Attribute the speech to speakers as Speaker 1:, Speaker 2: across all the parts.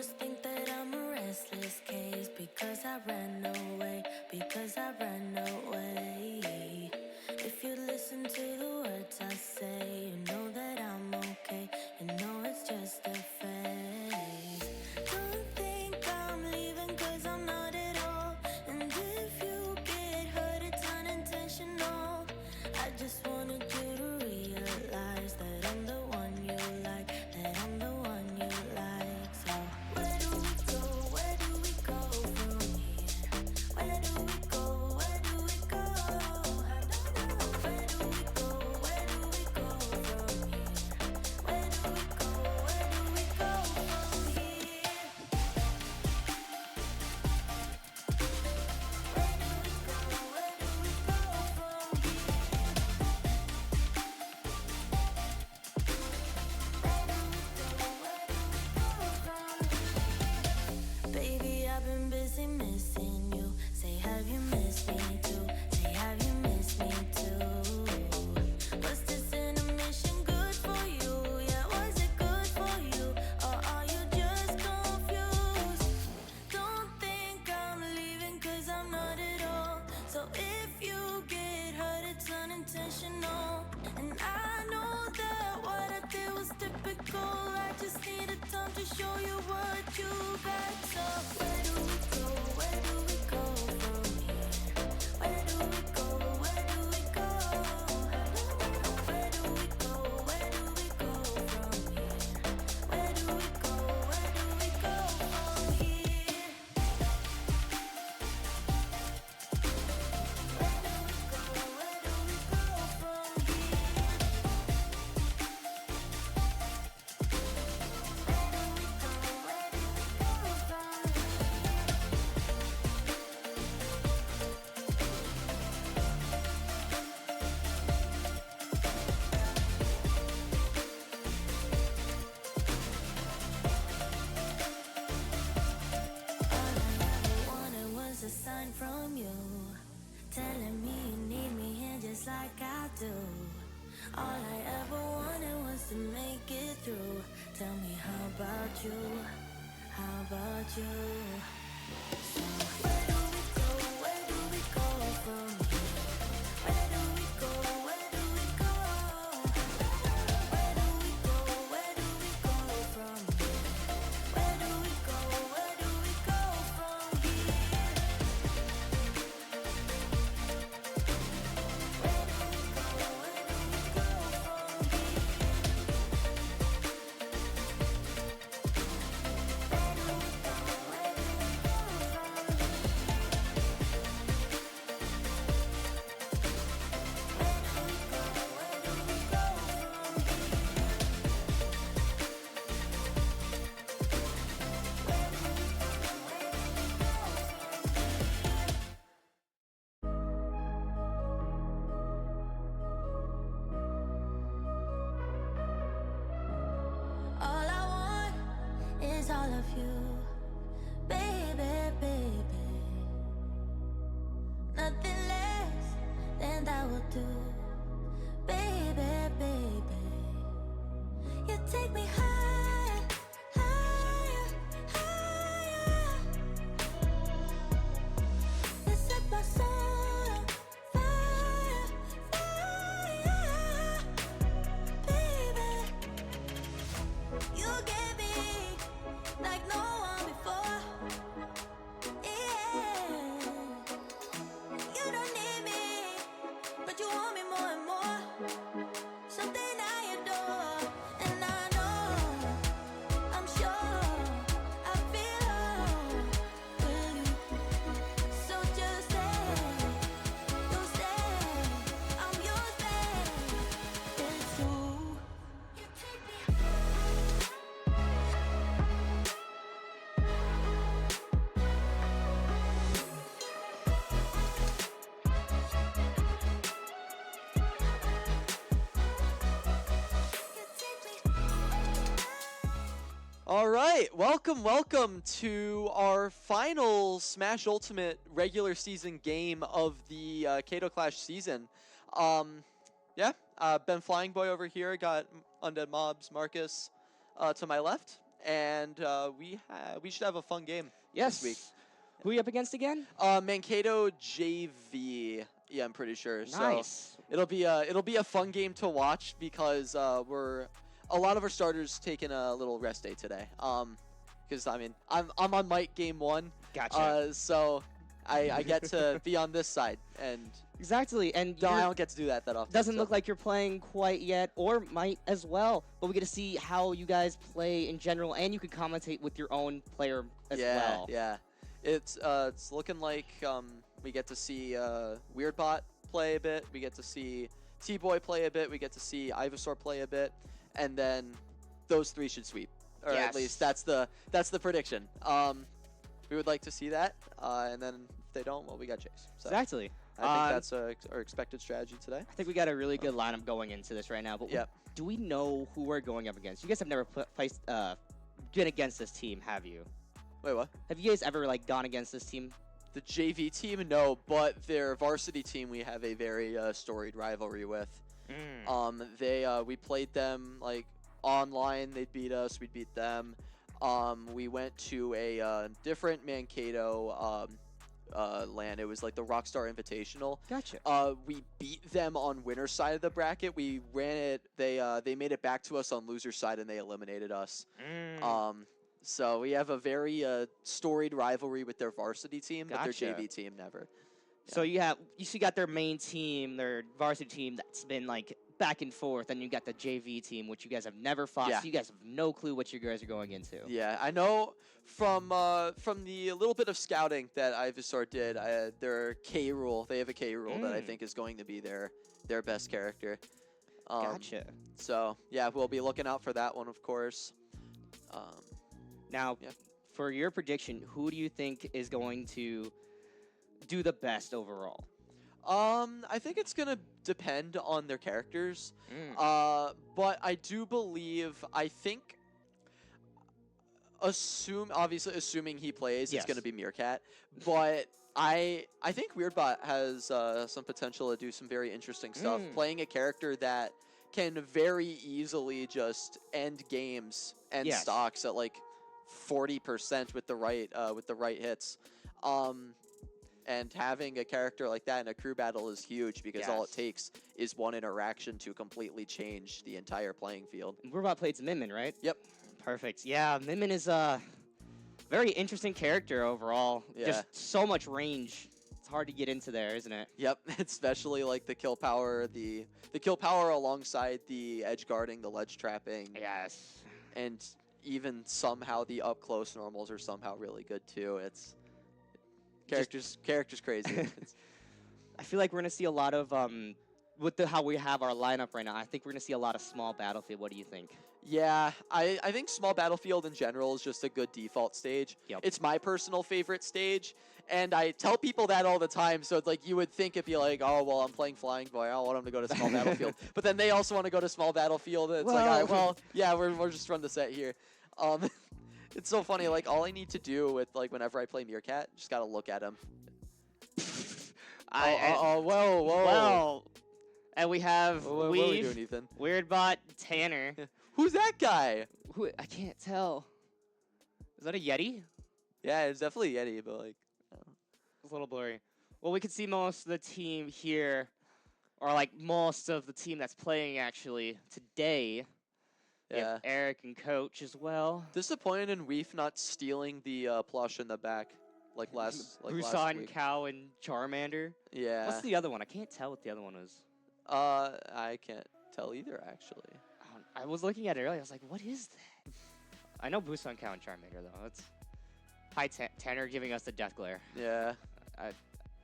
Speaker 1: must think that I'm a restless case because I ran away, because I ran away. If you listen to the words I say, you know that I'm okay, you know it's just a phase. Don't think I'm leaving cause I'm not at all. And if you get hurt, it's unintentional. I just wanted you to realize that I'm the one you like, that I'm the one you like. So where do we go? Where do we go from here? Where do we go? Where do we go? I don't know. Where do we go? Where do we go from here? Where do we go? Where do we go from here? Where do we go? Where do we go from here? Baby, I've been busy missing you. Say, have you missed me too? Say, have you missed me too? Was this intermission good for you? Yeah, was it good for you? Or are you just confused? Don't think I'm leaving cause I'm not at all. So if you get hurt, it's unintentional. And I know that what I did was typical. I just needed time to show you what you got. So where do we go? Where do we go from here? Where do we go? Where do we go? Where do we go? Where do we go from here? Where do we go? Where do we go from here? Where do we go? Where do we go from here? A sign from you, telling me you need me here just like I do. All I ever wanted was to make it through. Tell me, how about you? How about you? So where do we go? Where do we go from here? Where do we go? Where do we go? Where do we go? Where do we go from here? Where do we go? Where do we go from here? All I want is all of you, baby, baby. Nothing less than that will do, baby, baby. You take me higher, higher, higher. You set my soul on fire, fire, baby. You get me like no one before. Yeah. You don't need me, but you want me more and more. Something I adore, and I know, I'm sure, I feel with you. So just stay, don't stay. I'm yours, babe. It's true. You take me.
Speaker 2: All right, welcome to our final Smash Ultimate regular season game of the Kato Clash season. Ben Flying Boy over here, got Undead Mobs Marcus to my left, and we should have a fun game
Speaker 3: Yes.
Speaker 2: this week.
Speaker 3: Who are you up against again?
Speaker 2: Mankato JV. Yeah, I'm pretty sure.
Speaker 3: Nice.
Speaker 2: So it'll be a fun game to watch because a lot of our starters taking a little rest day today. Because I mean I'm on Mike game 1.
Speaker 3: Gotcha.
Speaker 2: So I get to be on this side, and
Speaker 3: Exactly. And
Speaker 2: I don't get to do that often.
Speaker 3: doesn't
Speaker 2: so.
Speaker 3: look like you're playing quite yet, or might as well. But we get to see how you guys play in general, and you can commentate with your own player as well.
Speaker 2: Yeah. It's looking like we get to see Weirdbot play a bit. We get to see T-Boy play a bit. We get to see Ivysaur play a bit, and then those 3 should sweep, or at least that's the prediction. We would like to see that, and then if they don't, well, we got Chase. So
Speaker 3: Exactly.
Speaker 2: I think that's our expected strategy today.
Speaker 3: I think we got a really good lineup going into this right now. But do we know who we're going up against? You guys have never been against this team, have you?
Speaker 2: Wait, what?
Speaker 3: Have you guys ever gone against this team?
Speaker 2: The JV team, no, but their varsity team we have a very storied rivalry with. We played them online. They beat us. We beat them. We went to a different Mankato land. It was like the Rockstar Invitational.
Speaker 3: Gotcha.
Speaker 2: We beat them on winner's side of the bracket. We ran it. They made it back to us on loser's side, and they eliminated us. So we have a very storied rivalry with their varsity team, but their JV team never.
Speaker 3: So you got their main team, their varsity team that's been back and forth, and you got the JV team, which you guys have never fought.
Speaker 2: Yeah.
Speaker 3: So you guys have no clue what you guys are going into.
Speaker 2: Yeah, I know from the little bit of scouting that Ivysaur did, their K rule. They have a K rule that I think is going to be their best character.
Speaker 3: Gotcha.
Speaker 2: So yeah, we'll be looking out for that one, of course.
Speaker 3: Now, for your prediction, who do you think is going to do the best overall?
Speaker 2: I think it's gonna depend on their characters. But I do believe, assuming he plays, it's gonna be Meerkat. But I think Weirdbot has some potential to do some very interesting stuff. Playing a character that can very easily just end games and stocks at 40% with the right hits. And having a character like that in a crew battle is huge because all it takes is one interaction to completely change the entire playing field.
Speaker 3: Weirdbot plays Min Min, right?
Speaker 2: Yep.
Speaker 3: Perfect. Yeah, Min Min is a very interesting character overall.
Speaker 2: Yeah.
Speaker 3: Just so much range. It's hard to get into there, isn't it?
Speaker 2: Yep, especially the kill power, the kill power alongside the edge guarding, the ledge trapping.
Speaker 3: Yes.
Speaker 2: And even somehow the up close normals are somehow really good too. It's characters crazy.
Speaker 3: I feel like we're gonna see a lot of with how we have our lineup right now. I think we're gonna see a lot of small battlefield. What do you think?
Speaker 2: Yeah, I think small battlefield in general is just a good default stage.
Speaker 3: Yep.
Speaker 2: It's my personal favorite stage, and I tell people that all the time. So it's you would think it'd be oh well, I'm playing Flying Boy, I don't want him to go to small battlefield. But then they also want to go to small battlefield. And it's all right, well, yeah, we're just run the set here. It's so funny. All I need to do with whenever I play Meerkat, just gotta look at him. Whoa.
Speaker 3: Well, and we have
Speaker 2: What are we doing, Ethan?
Speaker 3: Weirdbot, Tanner.
Speaker 2: Who's that guy?
Speaker 3: Who I can't tell. Is that a Yeti?
Speaker 2: Yeah, it's definitely Yeti, but I don't know.
Speaker 3: It's a little blurry. Well, we can see most of the team here, or most of the team that's playing actually today. We have Eric and Coach as well.
Speaker 2: Disappointed in Weef not stealing the plush in the back last
Speaker 3: Busan,
Speaker 2: week.
Speaker 3: Cow, and Charmander.
Speaker 2: Yeah.
Speaker 3: What's the other one? I can't tell what the other one is.
Speaker 2: I can't tell either, actually.
Speaker 3: I was looking at it earlier. I was like, what is that? I know Busan, Cow, and Charmander, though. It's Hi, Tanner giving us the death glare.
Speaker 2: Yeah.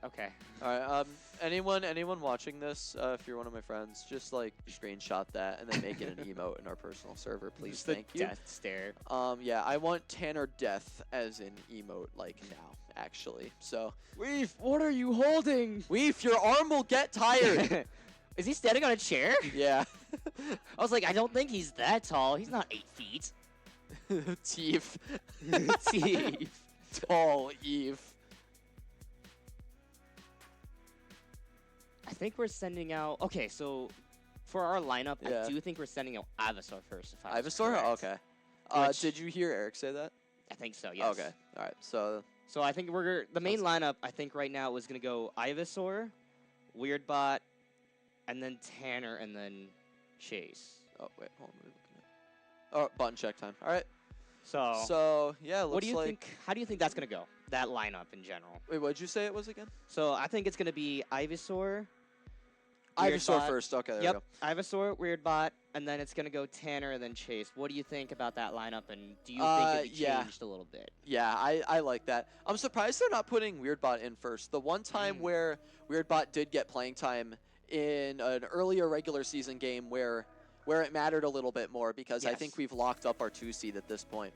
Speaker 3: Okay.
Speaker 2: All right. Anyone watching this, if you're one of my friends, just screenshot that and then make it an emote in our personal server, please.
Speaker 3: Just
Speaker 2: Thank
Speaker 3: the
Speaker 2: you.
Speaker 3: death stare.
Speaker 2: Yeah, I want Tanner Death as an emote now, actually. So.
Speaker 3: Weef, what are you holding?
Speaker 2: Weef, your arm will get tired.
Speaker 3: Is he standing on a chair?
Speaker 2: Yeah.
Speaker 3: I was like, I don't think he's that tall. He's not 8 feet.
Speaker 2: Teef.
Speaker 3: Teef.
Speaker 2: Tall Eve.
Speaker 3: I think we're sending out. Okay, so for our lineup, I do think we're sending out Ivysaur first.
Speaker 2: Ivysaur? Okay. Did you hear Eric say that?
Speaker 3: I think so, yes.
Speaker 2: Okay. All right. So
Speaker 3: So I think the main lineup, I think right now was going to go Ivysaur, Weirdbot, and then Tanner, and then Chase.
Speaker 2: oh wait, hold on. What are we looking at? Oh, button check time. All right.
Speaker 3: So,
Speaker 2: So yeah, looks
Speaker 3: what do you
Speaker 2: like.
Speaker 3: think? How do you think that's going to go? That lineup in general.
Speaker 2: Wait, what did you say it was again?
Speaker 3: So I think it's going to be Ivysaur.
Speaker 2: Ivysaur
Speaker 3: Weirdbot.
Speaker 2: first. Okay, there we
Speaker 3: Yep,
Speaker 2: go.
Speaker 3: Ivysaur, Weirdbot, and then it's going to go Tanner and then Chase. What do you think about that lineup, and do you think it
Speaker 2: yeah.
Speaker 3: changed a little bit?
Speaker 2: Yeah, I like that. I'm surprised they're not putting Weirdbot in first. The one time where Weirdbot did get playing time in an earlier regular season game where it mattered a little bit more, because I
Speaker 3: Yes.
Speaker 2: think we've locked up our 2 seed at this point.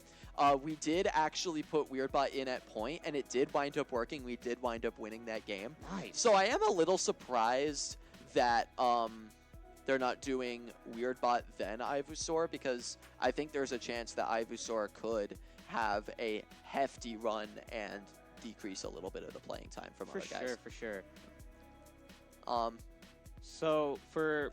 Speaker 2: We did actually put Weirdbot in at point, and it did wind up working. We did wind up winning that game.
Speaker 3: Nice.
Speaker 2: So I am a little surprised that they're not doing Weirdbot then Ivysaur, because I think there's a chance that Ivysaur could have a hefty run and decrease a little bit of the playing time from
Speaker 3: For
Speaker 2: other guys.
Speaker 3: sure, for sure.
Speaker 2: Um,
Speaker 3: So for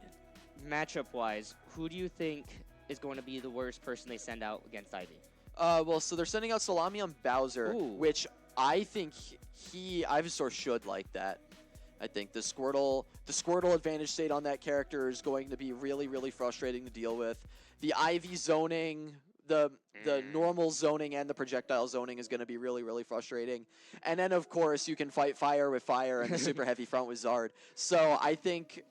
Speaker 3: matchup-wise, who do you think is going to be the worst person they send out against Ivy?
Speaker 2: well, so they're sending out Salami on Bowser,
Speaker 3: Ooh.
Speaker 2: which I think Ivysaur should like that. I think the Squirtle advantage state on that character is going to be really, really frustrating to deal with. The Ivy zoning, the normal zoning and the projectile zoning is going to be really, really frustrating. And then, of course, you can fight fire with fire and a super heavy front with Zard. So I think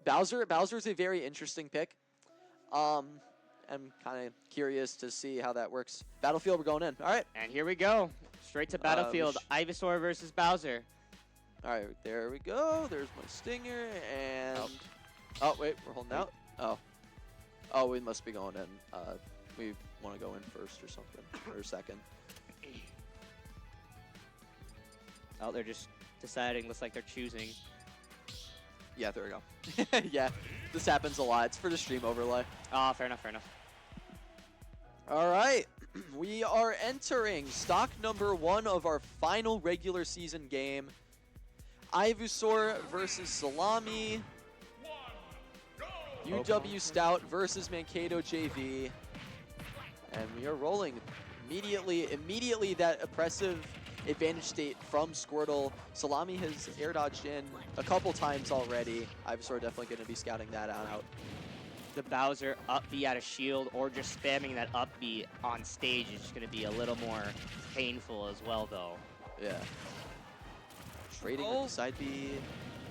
Speaker 2: Bowser's a very interesting pick. I'm kind of curious to see how that works. Battlefield, we're going in. All right.
Speaker 3: And here we go. Straight to Battlefield. Ivysaur versus Bowser.
Speaker 2: All right, there we go. There's my stinger, and oh wait, we're holding out. Oh, we must be going in. We want to go in first or something, or second.
Speaker 3: Oh, they're just deciding. Looks like they're choosing.
Speaker 2: Yeah, there we go. Yeah, this happens a lot. It's for the stream overlay.
Speaker 3: Oh, fair enough, fair enough.
Speaker 2: All right, we are entering stock number 1 of our final regular season game. Ivysaur versus Salami. UW-Stout versus Mankato JV. And we are rolling immediately that oppressive advantage state from Squirtle. Salami has air dodged in a couple times already. Ivysaur definitely going to be scouting that out.
Speaker 3: The Bowser up B out of shield, or just spamming that up B on stage is just going to be a little more painful as well, though.
Speaker 2: Yeah. Trading with the side B.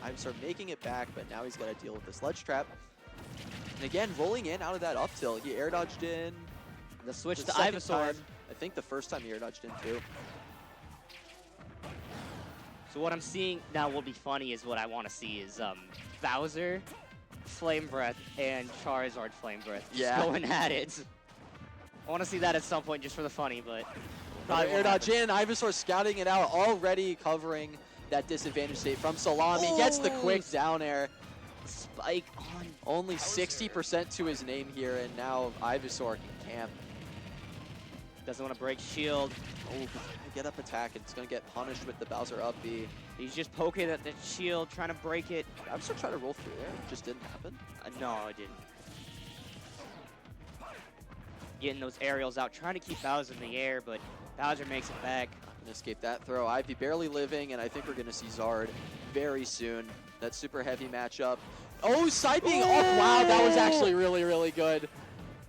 Speaker 2: Ivysaur making it back, but now he's got to deal with this ledge trap. And again, rolling in out of that up tilt. He air dodged in.
Speaker 3: The switch
Speaker 2: The
Speaker 3: to
Speaker 2: second
Speaker 3: Ivysaur.
Speaker 2: time. I think the first time he air dodged in too.
Speaker 3: So what I'm seeing now will be funny is what I want to see is Bowser, Flame Breath, and Charizard Flame Breath just going at it. I want to see that at some point just for the funny, but probably
Speaker 2: Air
Speaker 3: won't
Speaker 2: dodge
Speaker 3: happen.
Speaker 2: in. Ivysaur scouting it out, already covering that disadvantage state from Salami. Gets the quick down air.
Speaker 3: Spike on.
Speaker 2: Only 60% to his name here, and now Ivysaur can camp.
Speaker 3: Doesn't want to break shield.
Speaker 2: Oh, get up attack, and it's going to get punished with the Bowser up B.
Speaker 3: He's just poking at the shield, trying to break it.
Speaker 2: Ivysaur tried to roll through there. It just didn't happen.
Speaker 3: No, it didn't. Getting those aerials out, trying to keep Bowser in the air, but Bowser makes it back.
Speaker 2: Can escape that throw. Ivy barely living, and I think we're going to see Zard very soon. That super heavy matchup. Oh, side being off. Wow, that was actually really, really good.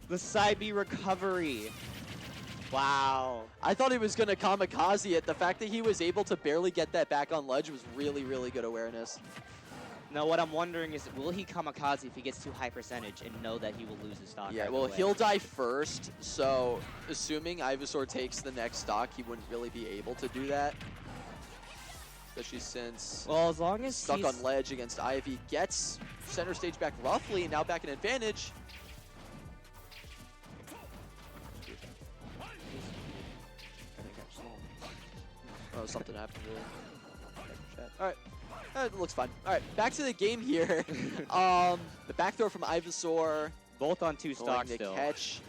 Speaker 3: The side B recovery. Wow.
Speaker 2: I thought he was going to kamikaze it. The fact that he was able to barely get that back on ledge was really, really good awareness.
Speaker 3: Now, what I'm wondering is, will he kamikaze if he gets too high percentage and know that he will lose his stock?
Speaker 2: Yeah,
Speaker 3: right
Speaker 2: well,
Speaker 3: away?
Speaker 2: he'll die first, so assuming Ivysaur takes the next stock, he wouldn't really be able to do that. Especially since
Speaker 3: Well, as long as
Speaker 2: stuck
Speaker 3: he's
Speaker 2: on ledge against Ivy, gets center stage back roughly, and now back in advantage. Oh, something happened to the chat. All right. It looks fun. All right, back to the game here. The back throw from Ivysaur.
Speaker 3: both on 2
Speaker 2: Going
Speaker 3: stocks
Speaker 2: to
Speaker 3: still.
Speaker 2: catch.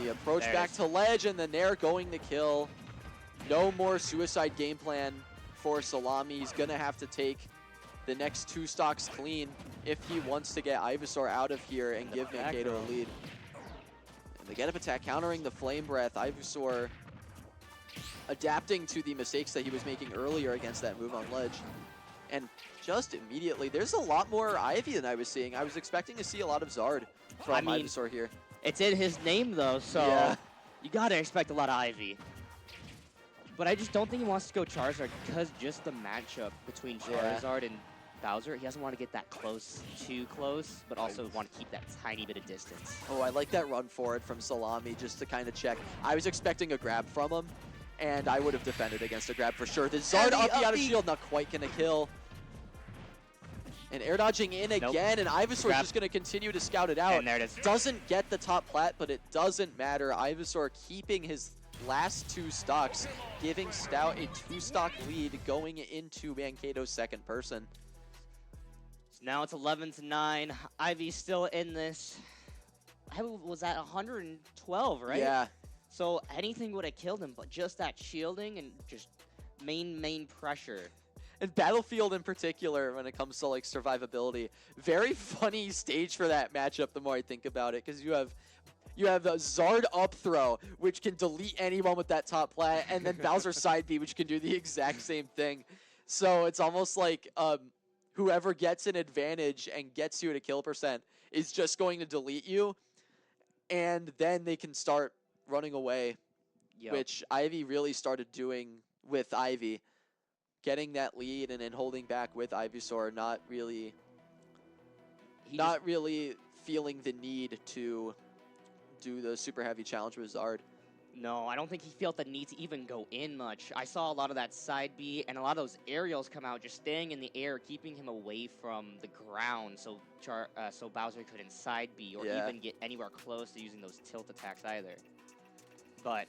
Speaker 2: The approach
Speaker 3: There it
Speaker 2: back
Speaker 3: is.
Speaker 2: to ledge, and the Nair going to kill. No more suicide game plan for Salami. He's going to have to take the next 2 stocks clean if he wants to get Ivysaur out of here and
Speaker 3: The
Speaker 2: give
Speaker 3: back
Speaker 2: Mankato
Speaker 3: throw.
Speaker 2: a lead. And the get up attack, countering the Flame Breath. Ivysaur adapting to the mistakes that he was making earlier against that move on ledge. And just immediately, there's a lot more Ivy than I was seeing. I was expecting to see a lot of Zard from Ivysaur here.
Speaker 3: It's in his name, though, so
Speaker 2: Yeah.
Speaker 3: you got to expect a lot of Ivy. But I just don't think he wants to go Charizard because just the matchup between Charizard and Bowser, he doesn't want to get that close, too close, but also want to keep that tiny bit of distance.
Speaker 2: Oh, I like that run forward from Salami just to kind of check. I was expecting a grab from him, and I would have defended against a grab for sure. The Zard up the out of shield, not quite going to kill. And air dodging in again, and Ivysaur just going to continue to scout it out.
Speaker 3: And there it is.
Speaker 2: Doesn't get the top plat, but it doesn't matter. Ivysaur keeping his last 2 stocks, giving Stout a 2-stock lead going into Mankato's second person.
Speaker 3: So now it's 11-9. Ivy's still in this. I was at 112, right?
Speaker 2: Yeah.
Speaker 3: So anything would have killed him, but just that shielding and just main pressure.
Speaker 2: And Battlefield in particular, when it comes to like survivability, very funny stage for that matchup the more I think about it, because you have the Zard up throw, which can delete anyone with that top plat, and then Bowser side B, which can do the exact same thing. So it's almost like whoever gets an advantage and gets you at a kill percent is just going to delete you, and then they can start running away, which Ivy really started doing with Ivy. Getting that lead and then holding back with Ivysaur, not really feeling the need to do the super heavy challenge with Zard.
Speaker 3: No, I don't think he felt the need to even go in much. I saw a lot of that side B and a lot of those aerials come out, just staying in the air, keeping him away from the ground, so Bowser couldn't side B or even get anywhere close to using those tilt attacks either. But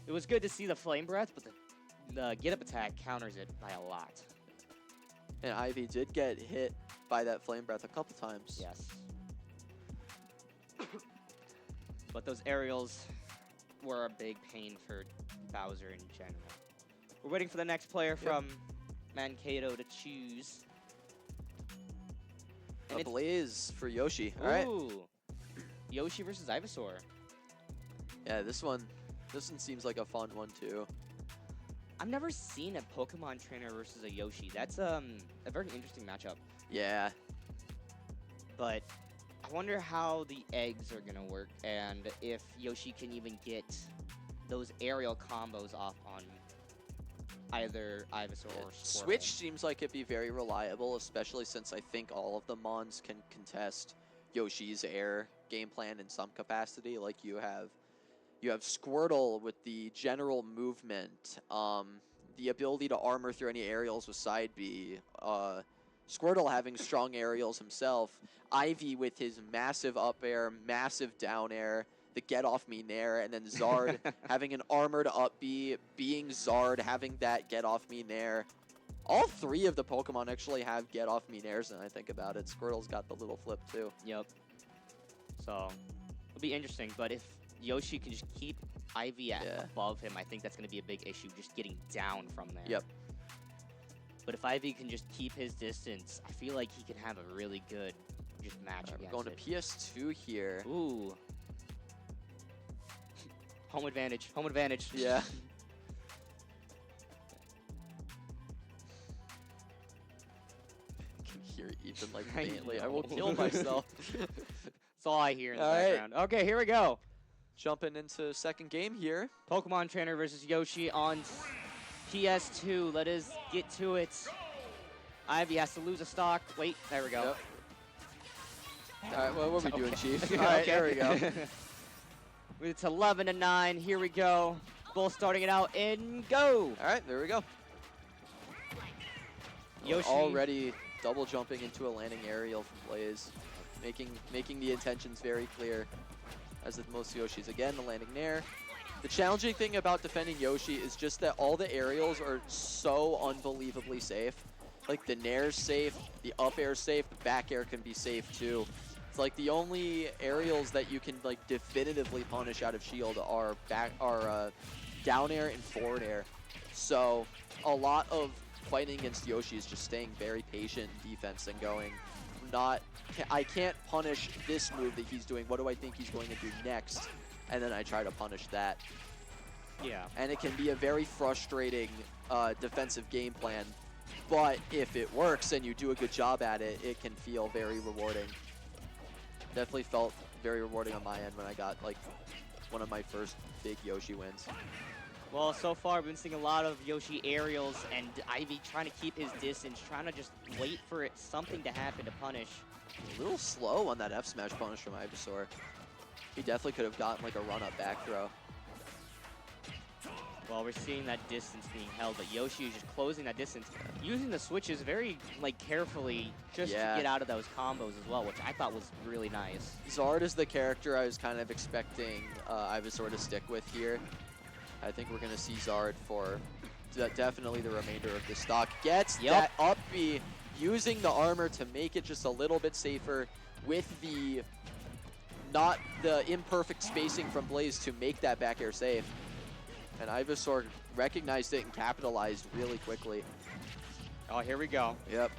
Speaker 3: it was good to see the Flame Breath, but the get up attack counters it by a lot.
Speaker 2: And Ivy did get hit by that Flame Breath a couple times.
Speaker 3: Yes. But those aerials were a big pain for Bowser in general. We're waiting for the next player from Mankato to choose.
Speaker 2: A Blaze for Yoshi. All right.
Speaker 3: Yoshi versus Ivysaur.
Speaker 2: Yeah, this one seems like a fun one too.
Speaker 3: I've never seen a Pokemon trainer versus a Yoshi. That's a very interesting matchup.
Speaker 2: Yeah.
Speaker 3: But I wonder how the eggs are gonna work and if Yoshi can even get those aerial combos off on either Ivysaur or Squirtle.
Speaker 2: Switch seems like it'd be very reliable, especially since I think all of the Mons can contest Yoshi's air game plan in some capacity. Like you have Squirtle with the general movement, the ability to armor through any aerials with side B, Squirtle having strong aerials himself, Ivy with his massive up air, massive down air, the get off me nair, and then Zard having an armored up B, being Zard, having that get off me nair. All 3 of the Pokemon actually have get off me nairs, and I think about it. Squirtle's got the little flip too.
Speaker 3: Yep. So it'll be interesting, but if Yoshi can just keep Ivy above him, I think that's going to be a big issue, just getting down from there.
Speaker 2: Yep.
Speaker 3: But if Ivy can just keep his distance, I feel like he can have a really good match against
Speaker 2: We're going to PS2 here.
Speaker 3: Ooh. Home advantage. Home advantage.
Speaker 2: Yeah. I can hear Ethan like faintly. I will kill myself.
Speaker 3: That's all I hear in the
Speaker 2: All right.
Speaker 3: background. Okay, here we go.
Speaker 2: Jumping into second game here.
Speaker 3: Pokemon Trainer versus Yoshi on PS2. Let us get to it. Ivy has to lose a stock. Wait, there we go.
Speaker 2: Yep. All right, well, what are we doing, Chief? All
Speaker 3: Okay.
Speaker 2: right, there we go.
Speaker 3: It's 11-9. Here we go. Both starting it out and go.
Speaker 2: All right, there we go.
Speaker 3: Yoshi
Speaker 2: already double jumping into a landing aerial from Blaze, making the intentions very clear, as with most Yoshis. Again, the landing nair. The challenging thing about defending Yoshi is just that all the aerials are so unbelievably safe. Like the nair's safe, the up air's safe, the back air can be safe too. It's like the only aerials that you can like definitively punish out of shield are down air and forward air. So a lot of fighting against Yoshi is just staying very patient in defense and going, I can't punish this move that he's doing. What do I think he's going to do next? and then I try to punish that.
Speaker 3: Yeah.
Speaker 2: And it can be a very frustrating defensive game plan, but if it works and you do a good job at it, it can feel very rewarding. Definitely felt very rewarding on my end when I got like one of my first big Yoshi wins.
Speaker 3: Well, so far we've been seeing a lot of Yoshi aerials and Ivy trying to keep his distance, trying to just wait for something to happen to punish.
Speaker 2: A little slow on that F smash punish from Ivysaur. He definitely could have gotten like a run-up back throw.
Speaker 3: Well, we're seeing that distance being held, but Yoshi is just closing that distance, using the switches very like carefully just to get out of those combos as well, which I thought was really nice.
Speaker 2: Zard is the character I was kind of expecting Ivysaur to stick with here. I think we're going to see Zard for definitely the remainder of the stock. Gets that up B, using the armor to make it just a little bit safer with the not the imperfect spacing from Blaze to make that back air safe. And Ivysaur recognized it and capitalized really quickly.
Speaker 3: Oh, here we go.
Speaker 2: Yep.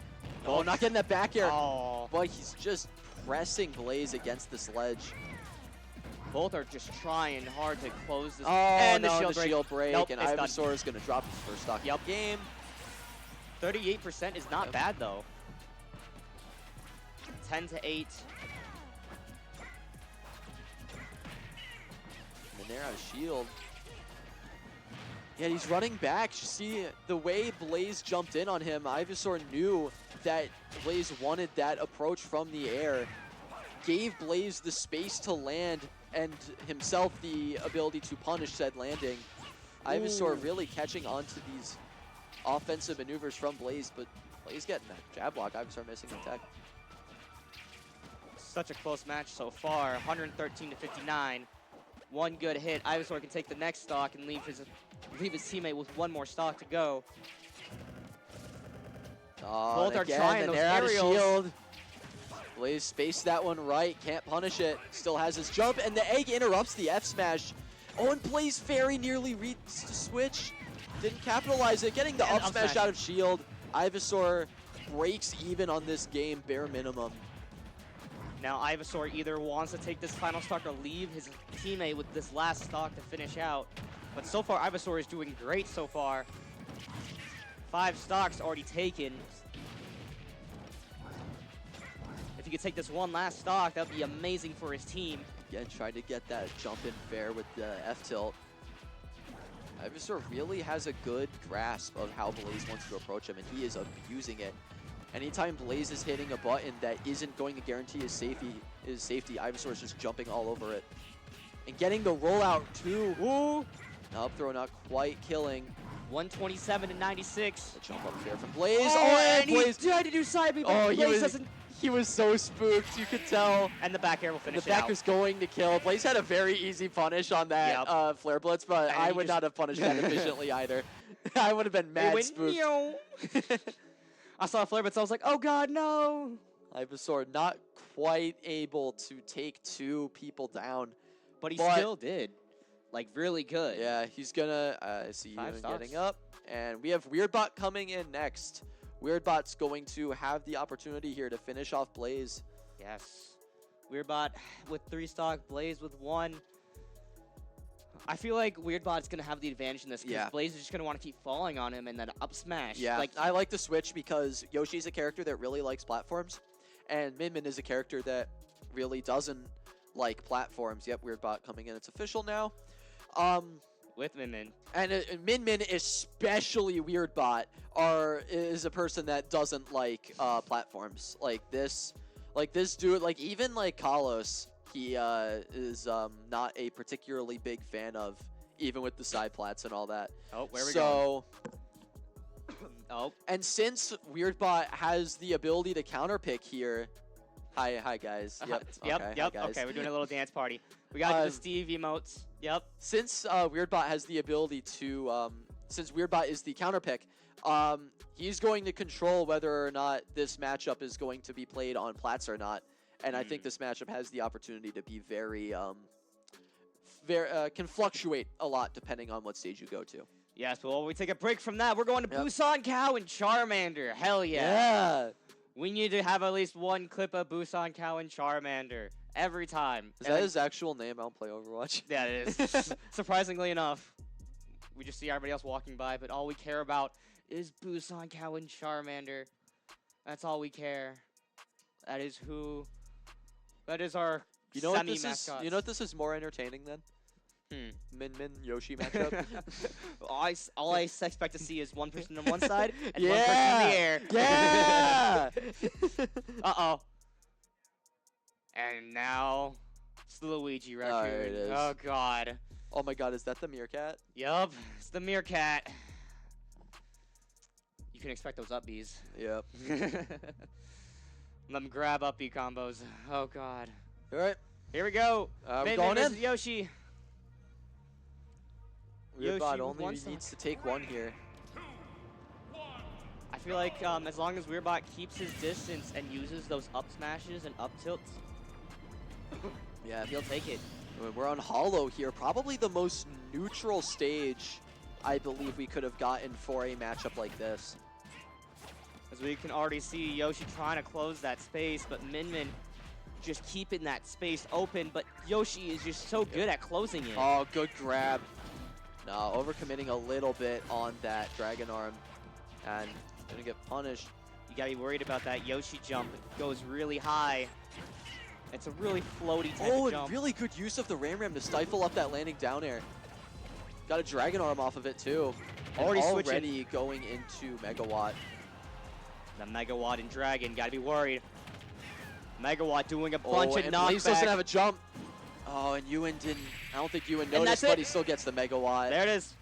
Speaker 2: Oh, not getting that back air.
Speaker 3: Oh.
Speaker 2: But he's just pressing Blaze against the sledge.
Speaker 3: Both are just trying hard to close this.
Speaker 2: Oh,
Speaker 3: and
Speaker 2: no,
Speaker 3: the shield break. Nope,
Speaker 2: and
Speaker 3: it's
Speaker 2: Ivysaur is going to drop his first stock of the game.
Speaker 3: 38% is not bad, though. 10-8.
Speaker 2: And they're out of shield. Yeah, he's running back. You see the way Blaze jumped in on him. Ivysaur knew that Blaze wanted that approach from the air. Gave Blaze the space to land and himself the ability to punish said landing. Ivysaur really catching on to these offensive maneuvers from Blaze, but Blaze getting that jab block. Ivysaur missing the tech.
Speaker 3: Such a close match so far. 113-59. One good hit. Ivysaur can take the next stock and leave his teammate with one more stock to go.
Speaker 2: Oh,
Speaker 3: both are trying those
Speaker 2: aerials. Out of shield. Blaze spaced that one right, can't punish it. Still has his jump, and the egg interrupts the F smash. Oh, and Blaze very nearly reached the switch. Didn't capitalize it, getting the up smash out of shield. Ivysaur breaks even on this game, bare minimum.
Speaker 3: Now Ivysaur either wants to take this final stock or leave his teammate with this last stock to finish out. But so far, Ivysaur is doing great so far. 5 stocks already taken. If he could take this one last stock, that would be amazing for his team.
Speaker 2: Again, trying to get that jump in fair with the F-tilt. Ivysaur really has a good grasp of how Blaze wants to approach him, and he is abusing it. Anytime Blaze is hitting a button that isn't going to guarantee his safety, Ivysaur is just jumping all over it. And getting the rollout too.
Speaker 3: Ooh!
Speaker 2: Up throw not quite killing.
Speaker 3: 127-96.
Speaker 2: The jump up fair from Blaze.
Speaker 3: Oh, and
Speaker 2: Blaze
Speaker 3: he tried to do side B, but
Speaker 2: oh,
Speaker 3: Blaze
Speaker 2: he was so spooked, you could tell.
Speaker 3: And the back air will finish
Speaker 2: the back was going to kill. Blaze had a very easy punish on that flare blitz, but I would not have punished that efficiently either. I would have been mad spooked.
Speaker 3: I saw a flare blitz, I was like, oh god, no!
Speaker 2: Ivysaur not quite able to take 2 people down.
Speaker 3: But he still did. Like, really good.
Speaker 2: Yeah, he's gonna see you getting up. And we have Weirdbot coming in next. Weirdbot's going to have the opportunity here to finish off Blaze.
Speaker 3: Yes. Weirdbot with 3 stock, Blaze with 1. I feel like Weirdbot's going to have the advantage in this because Blaze is just going to want to keep falling on him and then up smash.
Speaker 2: Yeah, like, I like the switch because Yoshi's a character that really likes platforms. And Min Min is a character that really doesn't like platforms. Yep, Weirdbot coming in. It's official now.
Speaker 3: With Min Min.
Speaker 2: And Min Min, especially Weirdbot, is a person that doesn't like platforms. Like this dude, like even like Kalos, he is not a particularly big fan of, even with the side plats and all that.
Speaker 3: Oh, where are we going?
Speaker 2: Oh. And since Weirdbot has the ability to counterpick here, hi guys. Yep.
Speaker 3: Okay, we're doing a little dance party. We got the Steve emotes. Yep.
Speaker 2: Since Weirdbot has the ability to, since Weirdbot is the counterpick, he's going to control whether or not this matchup is going to be played on plats or not. And I think this matchup has the opportunity to be very, can fluctuate a lot depending on what stage you go to.
Speaker 3: Yes, but while we take a break from that, we're going to Busan Cow and Charmander. Hell yeah.
Speaker 2: Yeah.
Speaker 3: We need to have at least one clip of Busan Cow and Charmander. every time.
Speaker 2: Is that his actual name? I don't play Overwatch.
Speaker 3: Yeah, it is. Surprisingly enough, we just see everybody else walking by, but all we care about is Busan, Cow, and Charmander. That's all we care. That is who. That is our
Speaker 2: You know what this is?
Speaker 3: semi-mascots.
Speaker 2: You know what this is more entertaining than? Min Min Yoshi matchup.
Speaker 3: all I expect to see is one person on one side and
Speaker 2: Yeah.
Speaker 3: one person in the air.
Speaker 2: Yeah.
Speaker 3: Uh-oh. And now it's the Luigi
Speaker 2: There
Speaker 3: record.
Speaker 2: it is.
Speaker 3: Oh, God.
Speaker 2: Oh my God, is that the meerkat?
Speaker 3: Yup, it's the meerkat. You can expect those up Bs.
Speaker 2: Yep.
Speaker 3: Let them grab up B combos. Oh, God.
Speaker 2: All right.
Speaker 3: Here we go.
Speaker 2: We're
Speaker 3: Min
Speaker 2: going
Speaker 3: versus
Speaker 2: in.
Speaker 3: Yoshi.
Speaker 2: Weirdbot
Speaker 3: Yoshi with
Speaker 2: only
Speaker 3: one
Speaker 2: needs
Speaker 3: stock.
Speaker 2: to take one here.
Speaker 3: I feel like as long as Weirdbot keeps his distance and uses those up smashes and up tilts,
Speaker 2: Yeah,
Speaker 3: he'll take it.
Speaker 2: we're on Hollow here. Probably the most neutral stage I believe we could have gotten for a matchup like this.
Speaker 3: As we can already see Yoshi trying to close that space, but Min Min just keeping that space open, but Yoshi is just so good at closing it.
Speaker 2: Oh, good grab. No, overcommitting a little bit on that Dragon Arm. And gonna get punished.
Speaker 3: You gotta be worried about that Yoshi jump. It goes really high. It's a really floaty type
Speaker 2: Oh,
Speaker 3: of
Speaker 2: and
Speaker 3: jump.
Speaker 2: really good use of the Ram to stifle up that landing down air. Got a Dragon Arm off of it too. And
Speaker 3: Already switching.
Speaker 2: already going into Megawatt.
Speaker 3: The Megawatt and Dragon, gotta be worried. Megawatt doing a
Speaker 2: Oh,
Speaker 3: bunch of
Speaker 2: and Blaze doesn't
Speaker 3: knockback.
Speaker 2: have a jump. Oh, and Ewan didn't. I don't think Ewan
Speaker 3: And
Speaker 2: noticed,
Speaker 3: that's
Speaker 2: but
Speaker 3: it.
Speaker 2: he still gets the Megawatt.
Speaker 3: There it is.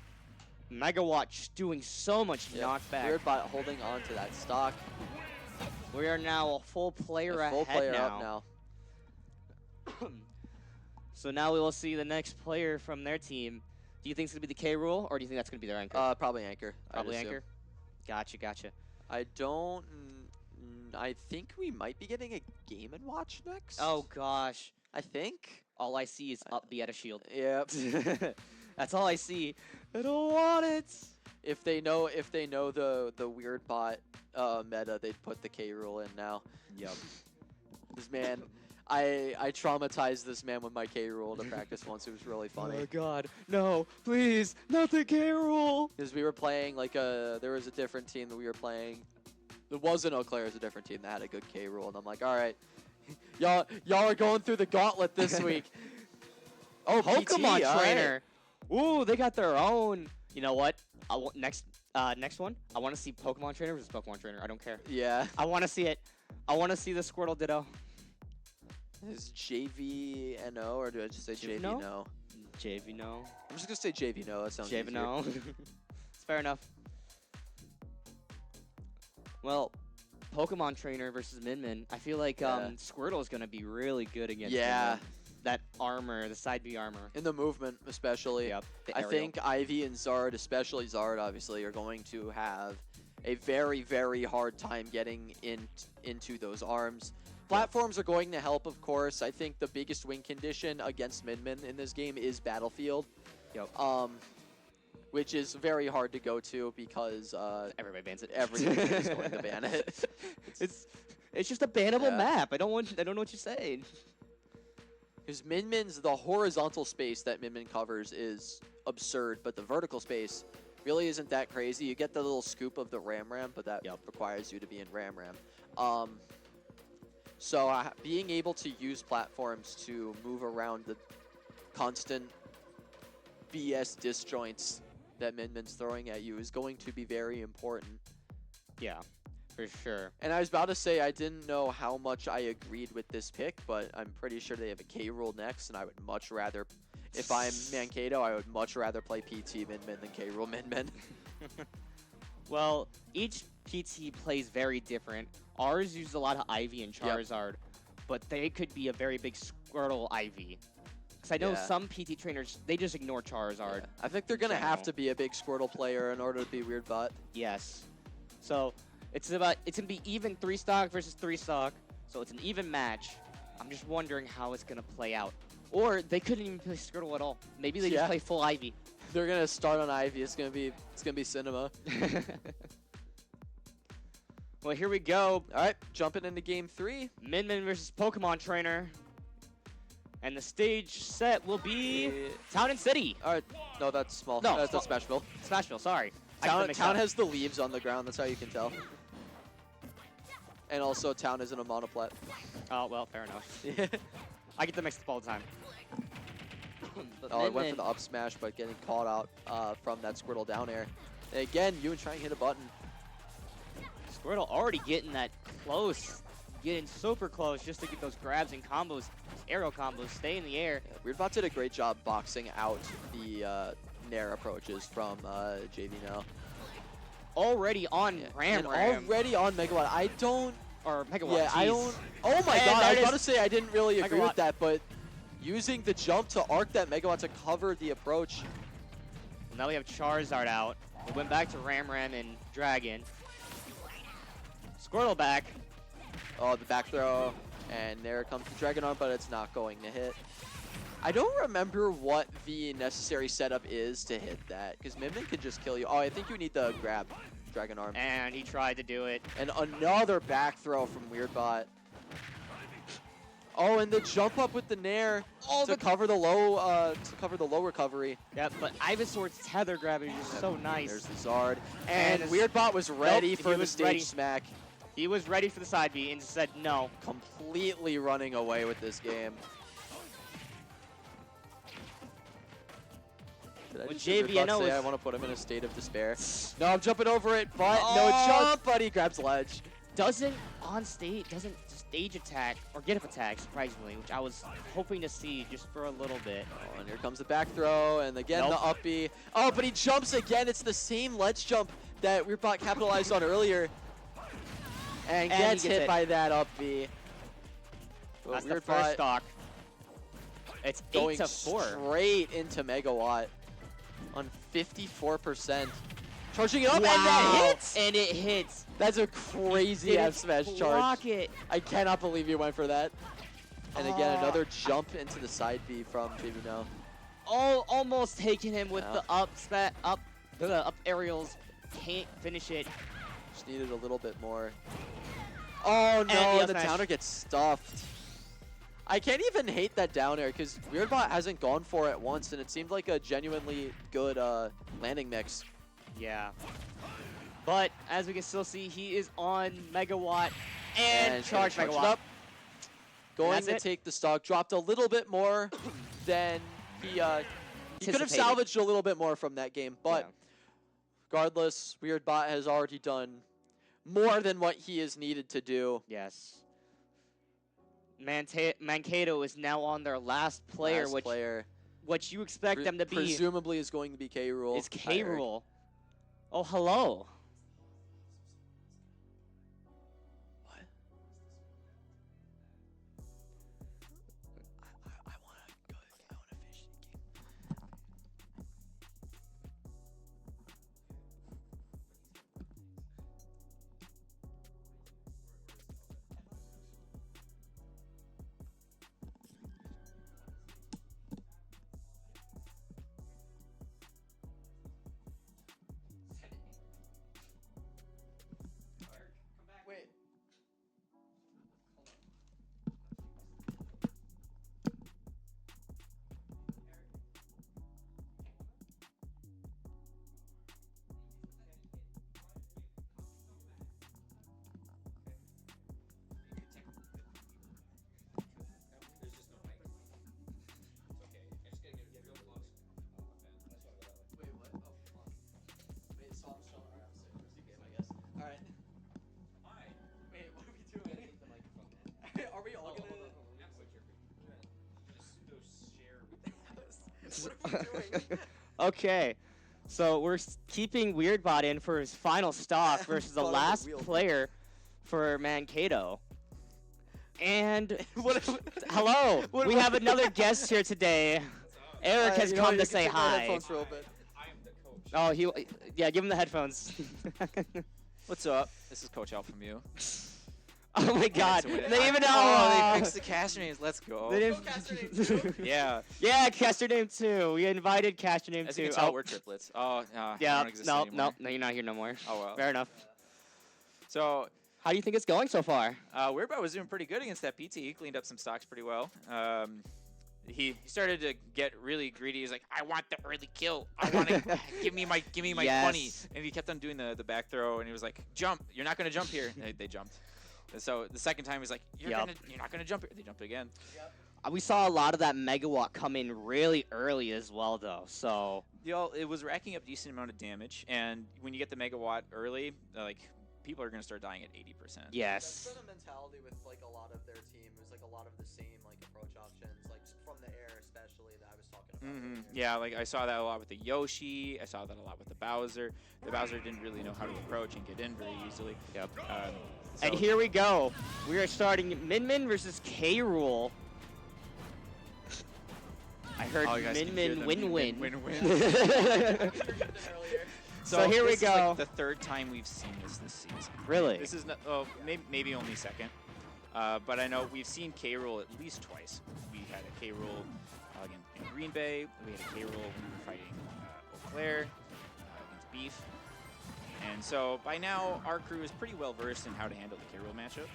Speaker 3: Megawatt just doing so much
Speaker 2: Yep.
Speaker 3: knockback.
Speaker 2: Weirdbot holding on to that stock.
Speaker 3: We are now a full player
Speaker 2: A full
Speaker 3: ahead
Speaker 2: player
Speaker 3: now.
Speaker 2: up now.
Speaker 3: So now we will see the next player from their team. Do you think it's going to be the K Rule, or do you think that's going to be their anchor?
Speaker 2: Probably Anchor. I'd
Speaker 3: Probably
Speaker 2: assume.
Speaker 3: anchor. Gotcha, gotcha.
Speaker 2: I don't. I think we might be getting a Game & Watch next.
Speaker 3: Oh gosh.
Speaker 2: I think.
Speaker 3: All I see is up B at a shield.
Speaker 2: Yep.
Speaker 3: That's all I see. I don't want it.
Speaker 2: If they know the weird bot meta, they'd put the K rule in now.
Speaker 3: Yep.
Speaker 2: This man, I traumatized this man with my K rule to practice once. It was really funny.
Speaker 3: Oh god. No, please, not the K Rule.
Speaker 2: Because we were playing there was a different team that we were playing. There wasn't Eau Claire, it was a different team that had a good K rule, and I'm like, all right, y'all are going through the gauntlet this week. Oh,
Speaker 3: Pokemon
Speaker 2: PT, all right.
Speaker 3: trainer. Ooh, they got their own. You know what? Next one. I want to see Pokemon trainer versus Pokemon trainer. I don't care.
Speaker 2: Yeah.
Speaker 3: I want to see it. I want to see the Squirtle Ditto.
Speaker 2: Is JVNO or do I just say JV
Speaker 3: JVNO?
Speaker 2: no?
Speaker 3: JV no.
Speaker 2: I'm just gonna say JV no. That sounds
Speaker 3: JV
Speaker 2: easier.
Speaker 3: no. It's fair enough. Well, Pokemon trainer versus Min Min. I feel like
Speaker 2: Yeah.
Speaker 3: Squirtle is gonna be really good against
Speaker 2: Yeah.
Speaker 3: Min Min. That armor, the side B armor.
Speaker 2: In the movement, especially.
Speaker 3: Yep. the
Speaker 2: I
Speaker 3: aerial.
Speaker 2: think Ivy and Zard, especially Zard, obviously, are going to have a very, very hard time getting into those arms. Platforms are going to help, of course. I think the biggest win condition against Min Min in this game is Battlefield.
Speaker 3: Yep.
Speaker 2: Which is very hard to go to because
Speaker 3: Everybody bans it.
Speaker 2: everyone is going to ban it.
Speaker 3: It's just a bannable
Speaker 2: Yeah.
Speaker 3: map. I don't know what you're saying.
Speaker 2: Because the horizontal space that Min Min covers is absurd, but the vertical space really isn't that crazy. You get the little scoop of the Ram, but that requires you to be in Ram. So being able to use platforms to move around the constant BS disjoints that Min Min's throwing at you is going to be very important.
Speaker 3: Yeah, for sure.
Speaker 2: And I was about to say I didn't know how much I agreed with this pick, but I'm pretty sure they have a K rule next, and I would much rather, if I'm Mankato, I would much rather play PT Min Min than K rule Min Min.
Speaker 3: Well, each PT plays very different. Ours uses a lot of Ivy and Charizard, but they could be a very big Squirtle Ivy. Because I know
Speaker 2: Yeah.
Speaker 3: some PT trainers, they just ignore Charizard.
Speaker 2: Yeah. I think they're going to have
Speaker 3: general.
Speaker 2: to be a big Squirtle player in order to be Weird Bot.
Speaker 3: Yes. So it's gonna be even 3-stock versus 3-stock. So it's an even match. I'm just wondering how it's gonna play out. Or they couldn't even play Squirtle at all. Maybe they
Speaker 2: Yeah.
Speaker 3: just play full Ivy.
Speaker 2: They're going to start on Ivy. It's going to be cinema.
Speaker 3: Well, here we go.
Speaker 2: All right, jumping into game 3.
Speaker 3: Min Min versus Pokemon Trainer. And the stage set will be Town and City.
Speaker 2: No, that's small.
Speaker 3: No,
Speaker 2: That's Smashville.
Speaker 3: Smashville, sorry. I got them
Speaker 2: Town,
Speaker 3: mixed
Speaker 2: Town
Speaker 3: up.
Speaker 2: has the leaves on the ground. That's how you can tell. And also, Town isn't a monoplat.
Speaker 3: Oh, well, fair enough.
Speaker 2: Yeah.
Speaker 3: I get them mixed up all the time.
Speaker 2: Oh, I went for the up smash, but getting caught out from that Squirtle down air. And again, Ewan trying to hit a button.
Speaker 3: Squirtle already getting that close. Getting super close just to get those grabs and combos, aerial combos, stay in the air.
Speaker 2: Yeah, Weirdbot did a great job boxing out the Nair approaches from JV now.
Speaker 3: Already on Ram
Speaker 2: And
Speaker 3: Ram.
Speaker 2: already on Megawatt. I don't...
Speaker 3: Or Megawatt,
Speaker 2: Yeah, I
Speaker 3: jeez.
Speaker 2: don't... Oh my
Speaker 3: And
Speaker 2: god, I
Speaker 3: there
Speaker 2: was
Speaker 3: it
Speaker 2: about to
Speaker 3: is.
Speaker 2: say I didn't really agree
Speaker 3: Megawatt.
Speaker 2: with that, but using the jump to arc that Megawatt to cover the approach.
Speaker 3: Now we have Charizard out. It went back to Ram Ram and Dragon. Squirtle back.
Speaker 2: Oh, the back throw. And there comes the Dragon Arm, but it's not going to hit. I don't remember what the necessary setup is to hit that, because Mimmin could just kill you. Oh, I think you need the grab Dragon Arm.
Speaker 3: And he tried to do it.
Speaker 2: And another back throw from Weirdbot. Oh, and the jump up with the Nair to cover the low recovery.
Speaker 3: Yeah, but Ivysaur's tether grab is just so nice.
Speaker 2: There's the Zard.
Speaker 3: And
Speaker 2: And Weirdbot was ready
Speaker 3: Nope,
Speaker 2: for
Speaker 3: he
Speaker 2: the
Speaker 3: was
Speaker 2: stage
Speaker 3: ready.
Speaker 2: smack.
Speaker 3: He was ready for the side B and said no.
Speaker 2: Completely running away with this game. Did I
Speaker 3: Well,
Speaker 2: just hear
Speaker 3: JV, I
Speaker 2: Weirdbot
Speaker 3: know
Speaker 2: say
Speaker 3: it's-
Speaker 2: I want to put him in a state of despair? No, I'm jumping over it, but no jump, but he grabs ledge.
Speaker 3: Doesn't stage attack or get up attack, surprisingly, which I was hoping to see just for a little bit.
Speaker 2: Oh, and here comes the back throw, and again
Speaker 3: Nope.
Speaker 2: the up B. Oh, but he jumps again. It's the same ledge jump that Weirdbot capitalized on earlier. And
Speaker 3: he
Speaker 2: gets
Speaker 3: gets
Speaker 2: hit
Speaker 3: it.
Speaker 2: by that up B. But
Speaker 3: That's the
Speaker 2: Weirdbot
Speaker 3: first stock. It's
Speaker 2: going
Speaker 3: 8-4.
Speaker 2: straight into Megawatt on 54%. Charging it up,
Speaker 3: Wow.
Speaker 2: and that hits!
Speaker 3: And it hits.
Speaker 2: That's a crazy
Speaker 3: Didn't
Speaker 2: F smash charge.
Speaker 3: block it.
Speaker 2: I cannot believe you went for that. And again,
Speaker 3: Oh.
Speaker 2: another jump into the side B from JV now.
Speaker 3: Almost taking him with
Speaker 2: Yeah.
Speaker 3: the up aerials. Can't finish it.
Speaker 2: Just needed a little bit more. Oh no,
Speaker 3: And the
Speaker 2: the
Speaker 3: up smash.
Speaker 2: downer gets stuffed. I can't even hate that down air because Weirdbot hasn't gone for it once, and it seemed like a genuinely good landing mix.
Speaker 3: Yeah. But as we can still see, he is on Megawatt and charge
Speaker 2: charged
Speaker 3: Megawatt.
Speaker 2: up. Going
Speaker 3: that's
Speaker 2: to
Speaker 3: it.
Speaker 2: take the stock, dropped a little bit more than he could have
Speaker 3: Anticipated.
Speaker 2: salvaged a little bit more from that game, but
Speaker 3: Yeah.
Speaker 2: regardless, Weirdbot has already done more than what he is needed to do.
Speaker 3: Yes. Mankato is now on their last player,
Speaker 2: Last
Speaker 3: which
Speaker 2: player.
Speaker 3: what you expect them to be
Speaker 2: Presumably is going to be K. Rool.
Speaker 3: is K. Rool. Oh, hello.
Speaker 2: What? I want to go. I want to finish the game. Wait. Wait, what? Oh, come on. Wait, so I'm still alright. I'm sick. First game, I guess. All right. Wait, what are we doing? Are we all gonna? What are we doing?
Speaker 3: Okay. So we're keeping Weirdbot in for his final stock versus the
Speaker 2: Caught on the
Speaker 3: last
Speaker 2: wheel.
Speaker 3: player for Mankato. And
Speaker 2: What?
Speaker 3: hello,
Speaker 2: What-
Speaker 3: we
Speaker 2: what-
Speaker 3: have another guest here today. Eric has
Speaker 2: You know
Speaker 3: come
Speaker 2: what,
Speaker 3: to
Speaker 2: you can
Speaker 3: say
Speaker 2: take my
Speaker 3: hi.
Speaker 2: headphones for a little bit.
Speaker 3: Oh, yeah, give him the headphones.
Speaker 4: What's up? This is Coach Al from you.
Speaker 3: Oh my God,
Speaker 4: So it-
Speaker 3: they even
Speaker 4: Oh, they fixed the cast names. Let's go.
Speaker 3: They
Speaker 2: Go Caster Name too.
Speaker 4: Yeah.
Speaker 3: Yeah, Caster Name 2. We invited Caster Name
Speaker 4: As
Speaker 3: 2.
Speaker 4: you can tell, we're triplets. Oh, I
Speaker 3: yeah,
Speaker 4: don't exist
Speaker 3: no,
Speaker 4: anymore.
Speaker 3: no, you're not here no more.
Speaker 4: Oh well.
Speaker 3: Fair enough.
Speaker 4: So,
Speaker 3: How do you think it's going so far?
Speaker 4: Weirdbot was doing pretty good against that PT. He cleaned up some stocks pretty well. he started to get really greedy. He's like, I want the early kill. I want to give me my money.
Speaker 3: Yes.
Speaker 4: And he kept on doing the back throw, and he was like, jump. You're not gonna jump here. And they jumped. And so the second time he's like, you're not gonna jump here. They jumped again.
Speaker 3: We saw a lot of that megawatt come in really early as well, though. So
Speaker 4: It was racking up decent amount of damage, and when you get the megawatt early, like people are gonna start dying at 80%.
Speaker 3: yes.
Speaker 2: That's been a mentality with like a lot of their team. It was like a lot of the same like approach options, like from the air especially that I was talking about. earlier.
Speaker 4: Yeah, like I saw that a lot with the Yoshi. I saw that a lot with the Bowser. The Bowser didn't really know how to approach and get in very easily.
Speaker 3: Yep.
Speaker 4: So
Speaker 3: And here we go. We are starting Min Min versus K. Rool. I heard
Speaker 4: you guys can
Speaker 3: Min
Speaker 4: hear
Speaker 3: Min
Speaker 4: the
Speaker 3: win win.
Speaker 2: Earlier.
Speaker 3: So here we
Speaker 4: this
Speaker 3: go.
Speaker 4: Is like the third time we've seen this season.
Speaker 3: Really?
Speaker 4: This is not, maybe only second. But I know we've seen K. Rool at least twice. We had a K. Rool again in Green Bay. We had a K. Rool when we were fighting Eau Claire against Beef. And so by now, our crew is pretty well versed in how to handle the K. Rool matchup.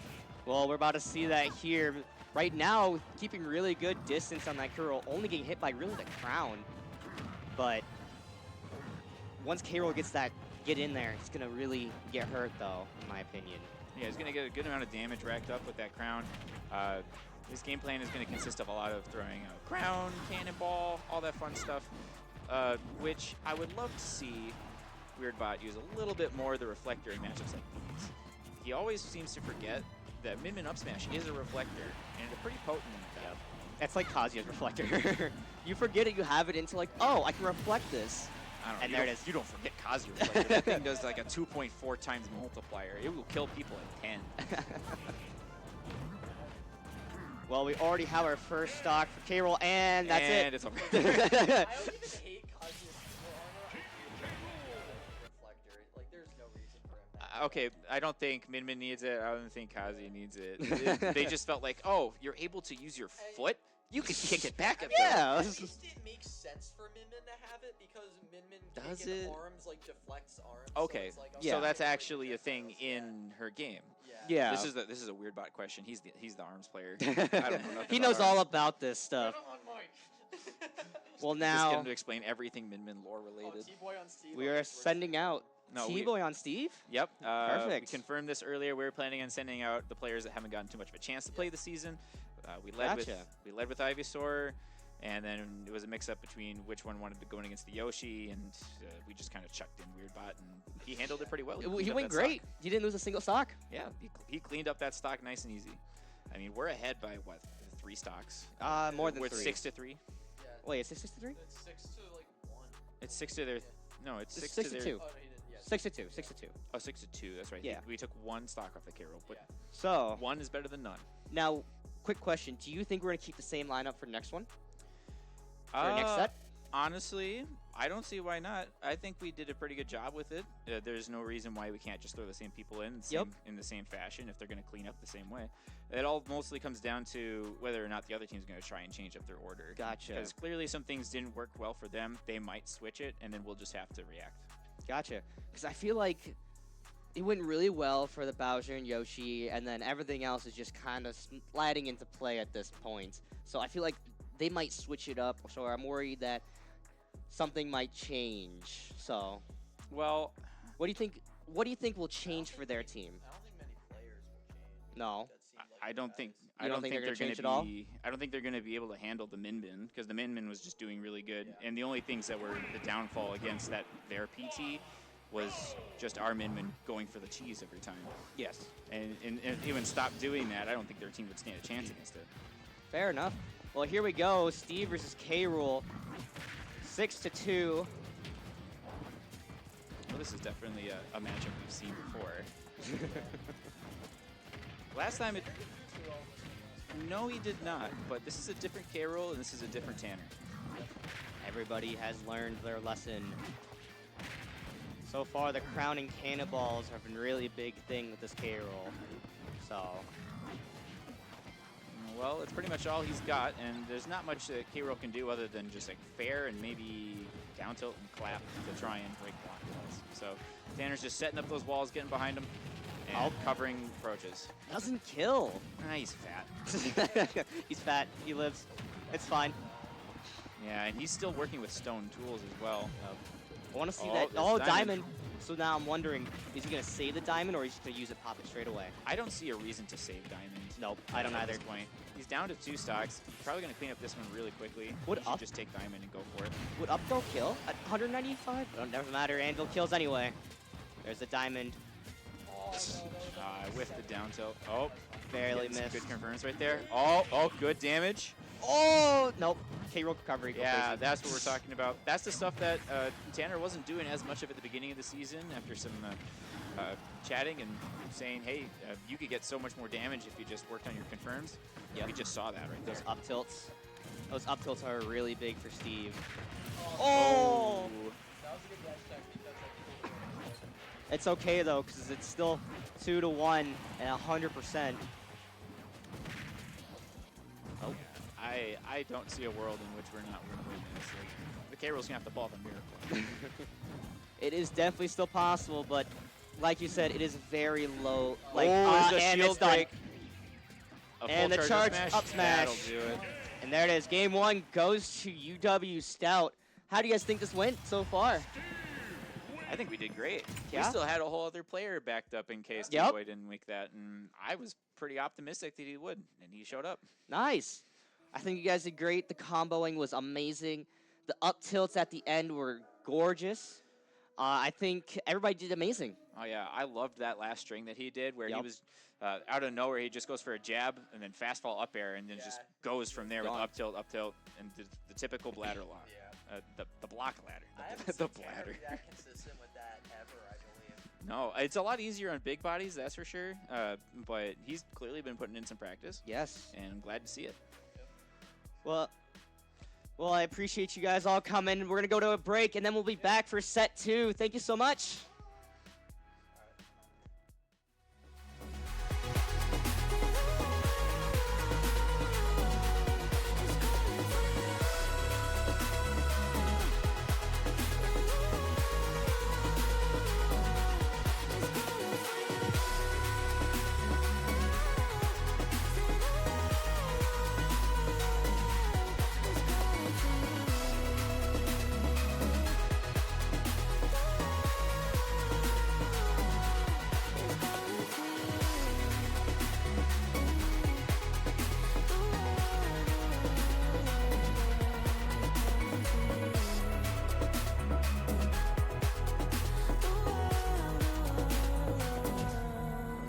Speaker 3: Well, we're about to see that here. Right now, keeping really good distance on that K. Rool, only getting hit by really the crown. But once K. Rool gets that get in there, he's gonna really get hurt though, in my opinion.
Speaker 4: Yeah, he's going to get a good amount of damage racked up with that crown. His game plan is going to consist of a lot of throwing a crown, cannonball, all that fun stuff, which I would love to see Weirdbot use a little bit more of the reflector in matchups like these. He always seems to forget that Min Min up smash is a reflector, and it's pretty potent.
Speaker 3: That's like Kazuya's reflector. You forget it, you have it into like, oh, I can reflect this.
Speaker 4: I don't know.
Speaker 3: And
Speaker 4: you
Speaker 3: there
Speaker 4: don't-
Speaker 3: it is.
Speaker 4: You don't forget Kazuya reflector. That thing does like a 2.4 times multiplier. It will kill people at 10.
Speaker 3: Well, we already have our first stock for K. Rool, and that's
Speaker 4: and
Speaker 3: it.
Speaker 4: it's over.
Speaker 2: I don't even hate Kazuya's steel armor. Reflector. Like, there's no reason for him.
Speaker 4: Okay, I don't think Min Min needs it. I don't think Kazuya needs it. They just felt like, oh, you're able to use your foot? You can kick it back at them.
Speaker 3: Yeah.
Speaker 2: At least it makes sense for Min Min to have it because Min Min
Speaker 4: Does
Speaker 2: kicking
Speaker 4: it?
Speaker 2: arms like deflects arms.
Speaker 4: Okay,
Speaker 2: so, it's like,
Speaker 3: Yeah.
Speaker 4: so that's
Speaker 2: okay,
Speaker 4: actually a
Speaker 2: that's
Speaker 4: thing
Speaker 2: those,
Speaker 4: in her game.
Speaker 3: Yeah.
Speaker 4: This is a weird bot question. He's the arms player. I don't know nothing
Speaker 3: He
Speaker 4: about
Speaker 3: knows all
Speaker 4: arms.
Speaker 3: about this stuff. Well,
Speaker 4: Just get
Speaker 3: now
Speaker 4: him to explain everything Min Min lore related.
Speaker 2: T-Boy on Steve.
Speaker 3: we are sending out
Speaker 4: No, we-
Speaker 3: T-Boy on Steve.
Speaker 4: Yep.
Speaker 3: Perfect.
Speaker 4: We confirmed this earlier. We were planning on sending out the players that haven't gotten too much of a chance to play the season. We led
Speaker 3: Gotcha.
Speaker 4: with Ivysaur, and then it was a mix-up between which one wanted to go in against the Yoshi, and we just kind of chucked in Weirdbot, and he handled it pretty well.
Speaker 3: He
Speaker 4: cleaned up
Speaker 3: went
Speaker 4: that
Speaker 3: great.
Speaker 4: stock.
Speaker 3: He didn't lose a single stock.
Speaker 4: Yeah, he cleaned up that stock nice and easy. I mean, we're ahead by what, 3 stocks?
Speaker 3: More than
Speaker 4: We're
Speaker 3: 3.
Speaker 4: 6 to 3.
Speaker 2: Yeah.
Speaker 3: Wait, is it 6 to 3?
Speaker 2: It's 6 to like 1.
Speaker 4: It's 6 to their. No, it's
Speaker 3: It's
Speaker 4: 6
Speaker 3: 6 to
Speaker 4: their.
Speaker 3: 2.
Speaker 2: Oh, no, he didn't. Yeah.
Speaker 3: 6 to 2. 6 to 2.
Speaker 4: Oh, 6 to 2. That's right.
Speaker 3: Yeah.
Speaker 4: We took 1 stock off the K roll, but
Speaker 3: So
Speaker 4: 1 is better than none.
Speaker 3: now, quick question: do you think we're gonna keep the same lineup for next one? For the next set?
Speaker 4: Honestly, I don't see why not. I think we did a pretty good job with it. There's no reason why we can't just throw the same people in, in the same fashion if they're going to clean up the same way. It all mostly comes down to whether or not the other team's going to try and change up their order.
Speaker 3: Gotcha.
Speaker 4: Because clearly some things didn't work well for them. They might switch it, and then we'll just have to react.
Speaker 3: Gotcha. Because I feel like it went really well for the Bowser and Yoshi, and then everything else is just kind of sliding into play at this point. So I feel like they might switch it up. So I'm worried that something might change. So
Speaker 4: Well,
Speaker 3: what do you think? What do you think will change for their team?
Speaker 2: I don't think many players will change.
Speaker 3: No.
Speaker 2: That seemed like
Speaker 4: I
Speaker 2: the
Speaker 4: don't
Speaker 2: best.
Speaker 4: think
Speaker 3: You don't think they're gonna
Speaker 4: they're
Speaker 3: change
Speaker 4: gonna
Speaker 3: at all?
Speaker 4: be. I don't think they're going to be able to handle the Min Min because the Min Min was just doing really good, and the only things that were the downfall against their PT was just our Min Min going for the cheese every time.
Speaker 3: Yes.
Speaker 4: And if even stopped doing that, I don't think their team would stand a chance against it.
Speaker 3: Fair enough. Well, here we go. Steve versus K. Rool. 6 to 2.
Speaker 4: Well, this is definitely a matchup we've seen before. Last time it. No, he did not. But this is a different K roll, and this is a different Tanner.
Speaker 3: Everybody has learned their lesson. So far, the crowning cannonballs have been really a big thing with this K roll. So,
Speaker 4: Well, it's pretty much all he's got, and there's not much that K roll can do other than just like fair and maybe down tilt and clap to try and break block walls. So Tanner's just setting up those walls, getting behind him, and covering approaches.
Speaker 3: doesn't kill.
Speaker 4: Ah, he's fat.
Speaker 3: He's fat. He lives. It's fine.
Speaker 4: Yeah, and he's still working with stone tools as well.
Speaker 3: I want to see
Speaker 4: Oh,
Speaker 3: that.
Speaker 4: there's
Speaker 3: Oh,
Speaker 4: diamond.
Speaker 3: diamond. So now I'm wondering, is he going to save the diamond or is he just going to use it, pop it straight away?
Speaker 4: I don't see a reason to save diamond.
Speaker 3: Nope, I don't
Speaker 4: at
Speaker 3: either.
Speaker 4: this point. He's down to 2 stocks. He's probably going to clean up this one really quickly.
Speaker 3: Would
Speaker 4: He should
Speaker 3: up-
Speaker 4: just take diamond and go for it.
Speaker 3: Would up throw kill at 195? It doesn't matter. Anvil kills anyway. There's the diamond.
Speaker 4: I whiffed the down tilt. Oh,
Speaker 3: Barely
Speaker 4: getting some
Speaker 3: missed.
Speaker 4: good confirms right there. Oh, good damage.
Speaker 3: Oh, nope. K-roll recovery. Go
Speaker 4: Yeah,
Speaker 3: crazy.
Speaker 4: that's what we're talking about. That's the stuff that Tanner wasn't doing as much of at the beginning of the season after some chatting and saying, hey, you could get so much more damage if you just worked on your confirms.
Speaker 3: Yep.
Speaker 4: We just saw that right there.
Speaker 3: Those up tilts. Those up tilts are really big for Steve. Oh! It's okay though, because it's still 2-1 and 100%. Oh,
Speaker 4: I don't see a world in which we're not going to win this. Like, the K-Roll's going to have to ball the miracle.
Speaker 3: it is definitely still possible, but like you said, it is very low. Like,
Speaker 4: oh, there's a
Speaker 3: and
Speaker 4: shield
Speaker 3: it's done.
Speaker 4: break. A
Speaker 3: And
Speaker 4: full
Speaker 3: the
Speaker 4: charge
Speaker 3: charge up smash.
Speaker 4: That'll do it.
Speaker 3: And there it is. Game 1 goes to UW-Stout. How do you guys think this went so far?
Speaker 4: I think we did great.
Speaker 3: Yeah?
Speaker 4: We still had a whole other player backed up in case
Speaker 3: Yep.
Speaker 4: Boy didn't make that, and I was pretty optimistic that he would, and he showed up.
Speaker 3: Nice. I think you guys did great. The comboing was amazing. The up tilts at the end were gorgeous. I think everybody did amazing.
Speaker 4: Oh yeah, I loved that last string that he did where he
Speaker 3: Yep.
Speaker 4: was out of nowhere. He just goes for a jab and then fastfall up air and then just goes from there with
Speaker 3: Gone.
Speaker 4: up tilt, and the typical bladder lock. The block ladder.
Speaker 2: I haven't
Speaker 4: The
Speaker 2: seen
Speaker 4: bladder.
Speaker 2: Tanner be that consistent with that ever, I believe.
Speaker 4: No, it's a lot easier on big bodies, that's for sure. But he's clearly been putting in some practice,
Speaker 3: Yes.
Speaker 4: and I'm glad to see it.
Speaker 3: Well, I appreciate you guys all coming. We're going to go to a break, and then we'll be back for set 2. Thank you so much.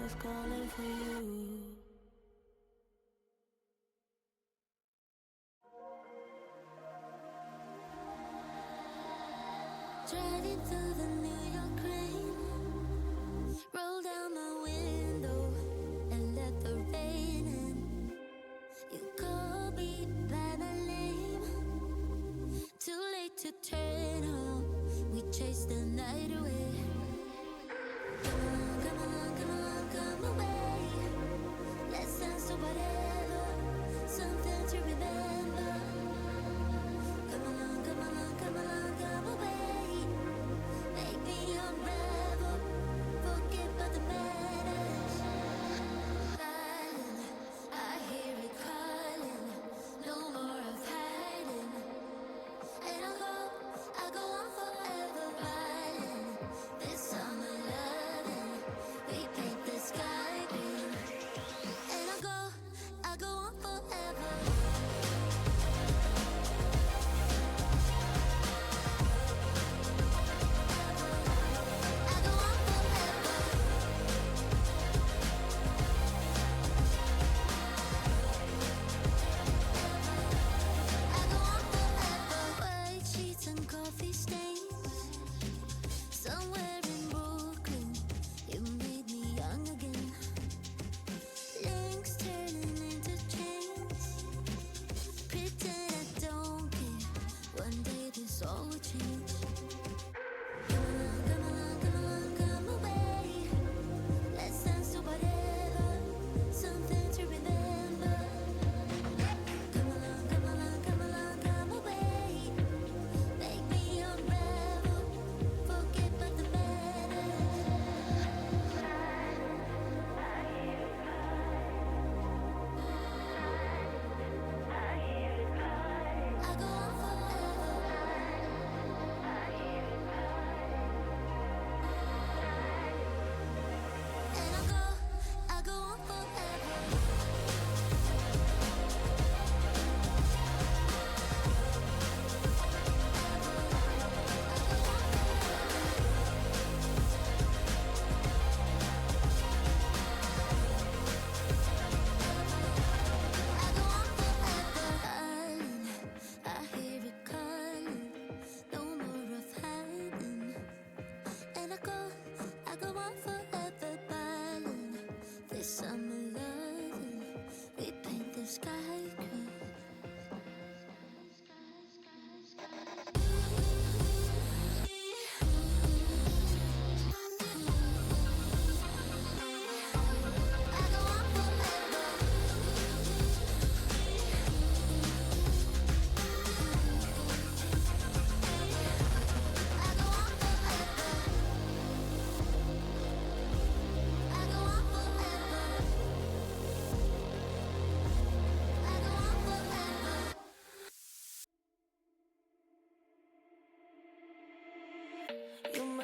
Speaker 1: It's calling for you. Driving through the New York rain, roll down my window and let the rain in. You call me by my name, too late to turn home. We chase the night away. Come on, come on, come on, come away. Let's dance to whatever, something to remember. Come along, come along, come along, come away. Make me unravel, forget about the madness. Violin, I hear it calling, no more of hiding. And I go on forever riding this summer loving. We paint the sky green. And I go on forever. I go on forever. I go on forever. White sheets and coffee stains. Somewhere in Brooklyn, you made me young again. Links turning into chains. Pretend I don't care. One day this all will change. Come along, come along, come along, come away. Let's dance to whatever, something to remember. Come along, come along, come along, come away. Make me unravel, forget about the madness. I hear it calling,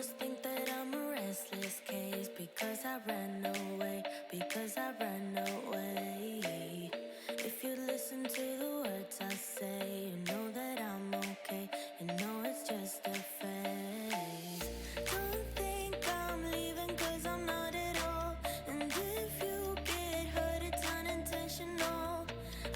Speaker 1: must think that I'm a restless case because I ran away, because I ran away. If you listen to the words I say, you know that I'm okay, you know it's just a phase. Don't think I'm leaving cause I'm not at all. And if you get hurt, it's unintentional.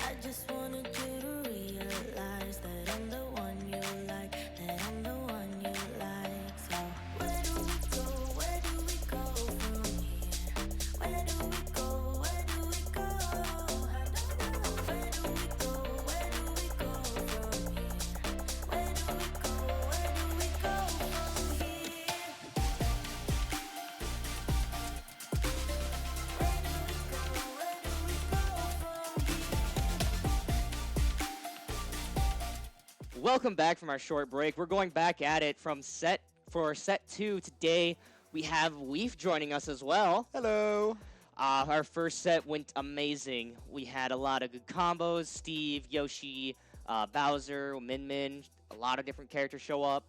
Speaker 1: I just wanted you to realize that I'm the one you like, that I'm the one you like. So where do we go? Where do we go from here? Where do we go? Where do we go? I don't know. Where do we go? Where do we go from here? Where do we go? Where do we go from here? Where do we go? Where do we go from here?
Speaker 3: Welcome back from our short break. We're going back at it from set 2 today. We have Leaf joining us as well.
Speaker 2: Hello.
Speaker 3: Our first set went amazing. We had a lot of good combos. Steve, Yoshi, Bowser, Min. A lot of different characters show up.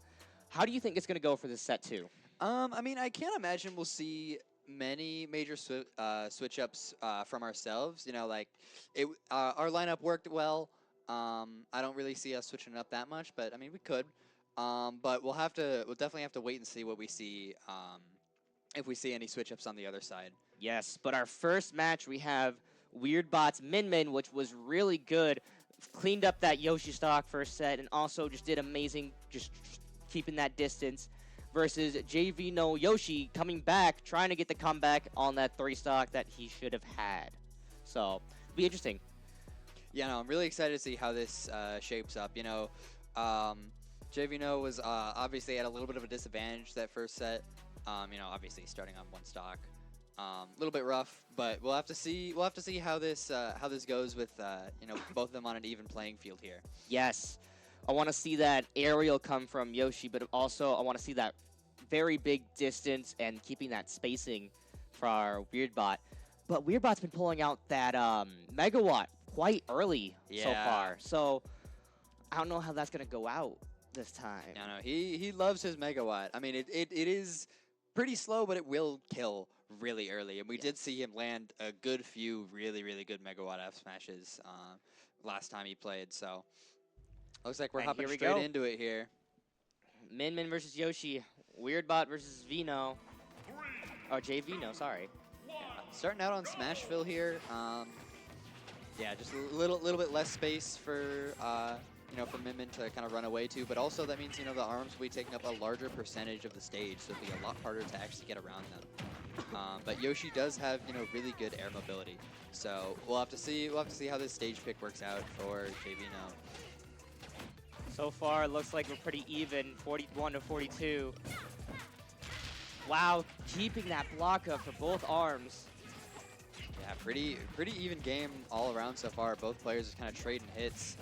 Speaker 3: How do you think it's going to go for this set 2?
Speaker 2: I mean, I can't imagine we'll see many major switch ups from ourselves. You know, like our lineup worked well. I don't really see us switching it up that much, but I mean, we could. But we'll definitely have to wait and see what we see. If we see any switch ups on the other side.
Speaker 3: Yes, but our first match, we have Weirdbot's Min, which was really good. Cleaned up that Yoshi stock first set, and also just did amazing, just keeping that distance. Versus JV No Yoshi coming back, trying to get the comeback on that 3 stock that he should have had. So, it'll be interesting.
Speaker 2: Yeah, no, I'm really excited to see how this shapes up. You know, JV No was obviously at a little bit of a disadvantage that first set. You know, obviously starting on 1 stock, a little bit rough, but we'll have to see. We'll have to see how this goes with you know, both of them on an even playing field here.
Speaker 3: Yes, I want to see that aerial come from Yoshi, but also I want to see that very big distance and keeping that spacing for our Weirdbot. But Weirdbot's been pulling out that Megawatt quite early so
Speaker 2: Yeah.
Speaker 3: far, so I don't know how that's gonna go out this time.
Speaker 2: No, he loves his megawatt. I mean, it is pretty slow, but it will kill really early. And we did see him land a good few really good megawatt F smashes last time he played. So looks like we're
Speaker 3: And
Speaker 2: hopping
Speaker 3: here we
Speaker 2: straight
Speaker 3: go.
Speaker 2: into it here.
Speaker 3: Min versus Yoshi, Weirdbot versus Vino. Oh, JVino, sorry.
Speaker 2: Starting out on Smashville here. Yeah, just a little bit less space for you know, for Min to kind of run away to, but also that means, you know, the arms will be taking up a larger percentage of the stage, so it'll be a lot harder to actually get around them. But Yoshi does have, you know, really good air mobility, so we'll have to see how this stage pick works out for JVino.
Speaker 3: So far, it looks like we're pretty even, 41 to 42. Wow, keeping that block up for both arms.
Speaker 2: Yeah, pretty even game all around so far. Both players are kind of trading hits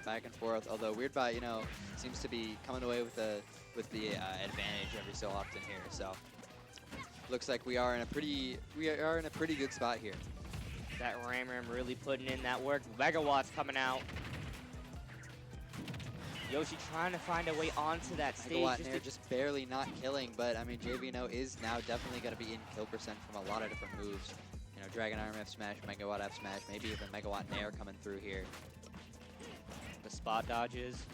Speaker 2: back and forth. Although Weirdbot, you know, seems to be coming away with the advantage every so often here. So looks like we are in a pretty good spot here.
Speaker 3: That Ram really putting in that work. Megawatt's coming out. Yoshi trying to find a way onto that stage.
Speaker 2: Megawatt Nair just barely not killing, but I mean, JVino is now definitely going to be in kill percent from a lot of different moves. You know, Dragon Arm F smash, Megawatt F smash, maybe even Megawatt Nair coming through here.
Speaker 3: The spot dodges.